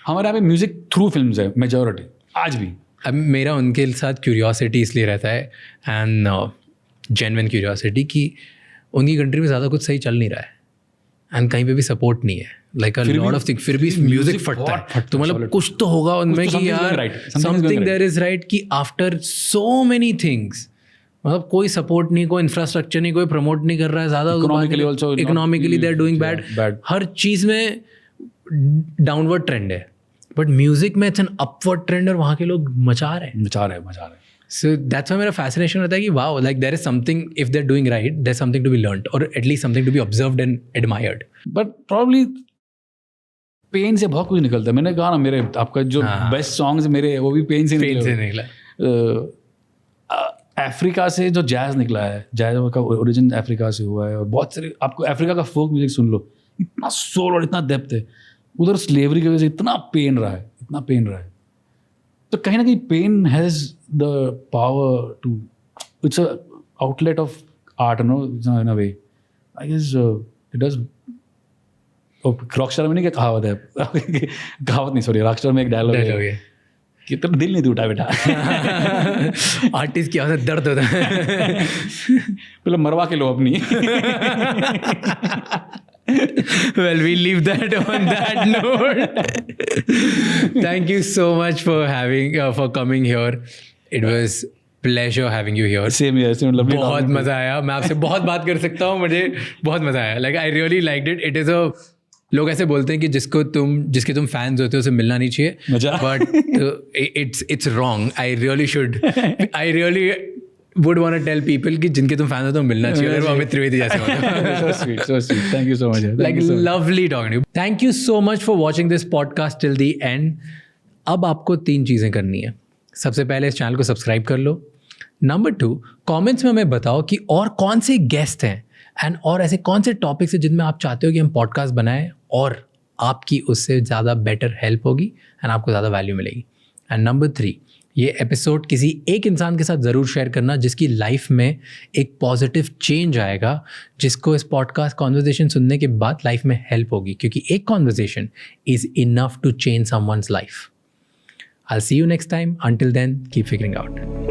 हमारे यहाँ पे म्यूजिक थ्रू फिल्म्स है मेजॉरिटी आज भी। अब मेरा उनके साथ क्यूरियोसिटी इसलिए रहता है एंड जेन्युइन क्यूरियोसिटी कि उनकी कंट्री में ज़्यादा कुछ सही चल नहीं रहा है एंड कहीं पे भी सपोर्ट नहीं है, like a lot of thing, फिर भी म्यूजिक फटता है। तो मतलब कुछ तो होगा उनमें कि यार समथिंग देयर इज राइट, कि आफ्टर सो मेनी थिंग्स, मतलब कोई सपोर्ट नहीं, कोई इंफ्रास्ट्रक्चर नहीं, कोई प्रमोट नहीं कर रहा है ज़्यादा, economically they are doing bad, हर चीज़ में डाउनवर्ड ट्रेंड है, बट म्यूजिक में इट्स एन अपवर्ड ट्रेंड और वहाँ के लोग मचा रहे हैं। सो दैट्स वाई मेरा फैसिनेशन होता है कि wow, like there is something, if they are doing right, there is something to be learned और at least something to be observed and admired. But probably pain से बहुत कुछ निकलता है। मैंने कहा ना, मेरे आपका जो बेस्ट सॉन्ग्स मेरे वो भी पेन से निकला। अफ्रीका से जो जैज़ निकला है, जैज़ का ओरिजिन अफ्रीका से हुआ है, और बहुत सारे आपको अफ्रीका का फोक म्यूजिक सुन लो, इतना सोल और इतना डेप्थ है। उधर स्लेवरी की वजह से इतना पेन रहा है, तो कहीं ना कहीं pen has the power to, it's a outlet of art, no, in a way I guess it does. Rockstar में नहीं, क्या कहावत है कहावत नहीं, सॉरी, रॉकस्टार में एक डायलॉग है कि तेरा दिल नहीं टूटा बेटा। आर्टिस्ट की आदत दर्द होता है, पहले मरवा के लो अपनी। Well, we'll leave that on that note. Thank you so much for coming here. It was pleasure having you here. Same here, same, lovely. बहुत मज़ा आया, मैं आपसे बहुत बात कर सकता हूँ, मुझे बहुत मज़ा आया। Like I really liked it. It is a, लोग ऐसे बोलते हैं कि जिसके तुम फैंस होते हो उसे मिलना नहीं चाहिए, but it's wrong. I really would want to tell people कि जिनके तुम फैन हो तो मिलना चाहिए, अगर वो अमित त्रिवेदी जैसे होते हैं। So sweet. Thank you so much. Like lovely talking to you. Thank you so much for watching this podcast till the end. अब आपको 3 चीज़ें करनी है। सबसे पहले इस चैनल को सब्सक्राइब कर लो। नंबर 2, कमेंट्स में हमें बताओ कि और कौन से गेस्ट हैं एंड और ऐसे कौन से टॉपिक्स हैं जिनमें आप चाहते हो कि हम पॉडकास्ट बनाएं और आपकी उससे ज़्यादा बेटर हेल्प होगी एंड आपको ज़्यादा वैल्यू मिलेगी। एंड नंबर 3, ये एपिसोड किसी एक इंसान के साथ ज़रूर शेयर करना जिसकी लाइफ में एक पॉजिटिव चेंज आएगा, जिसको इस पॉडकास्ट कॉन्वर्जेशन सुनने के बाद लाइफ में हेल्प होगी, क्योंकि एक conversation is enough to change someone's life. I'll see you next time. Until then, keep figuring out.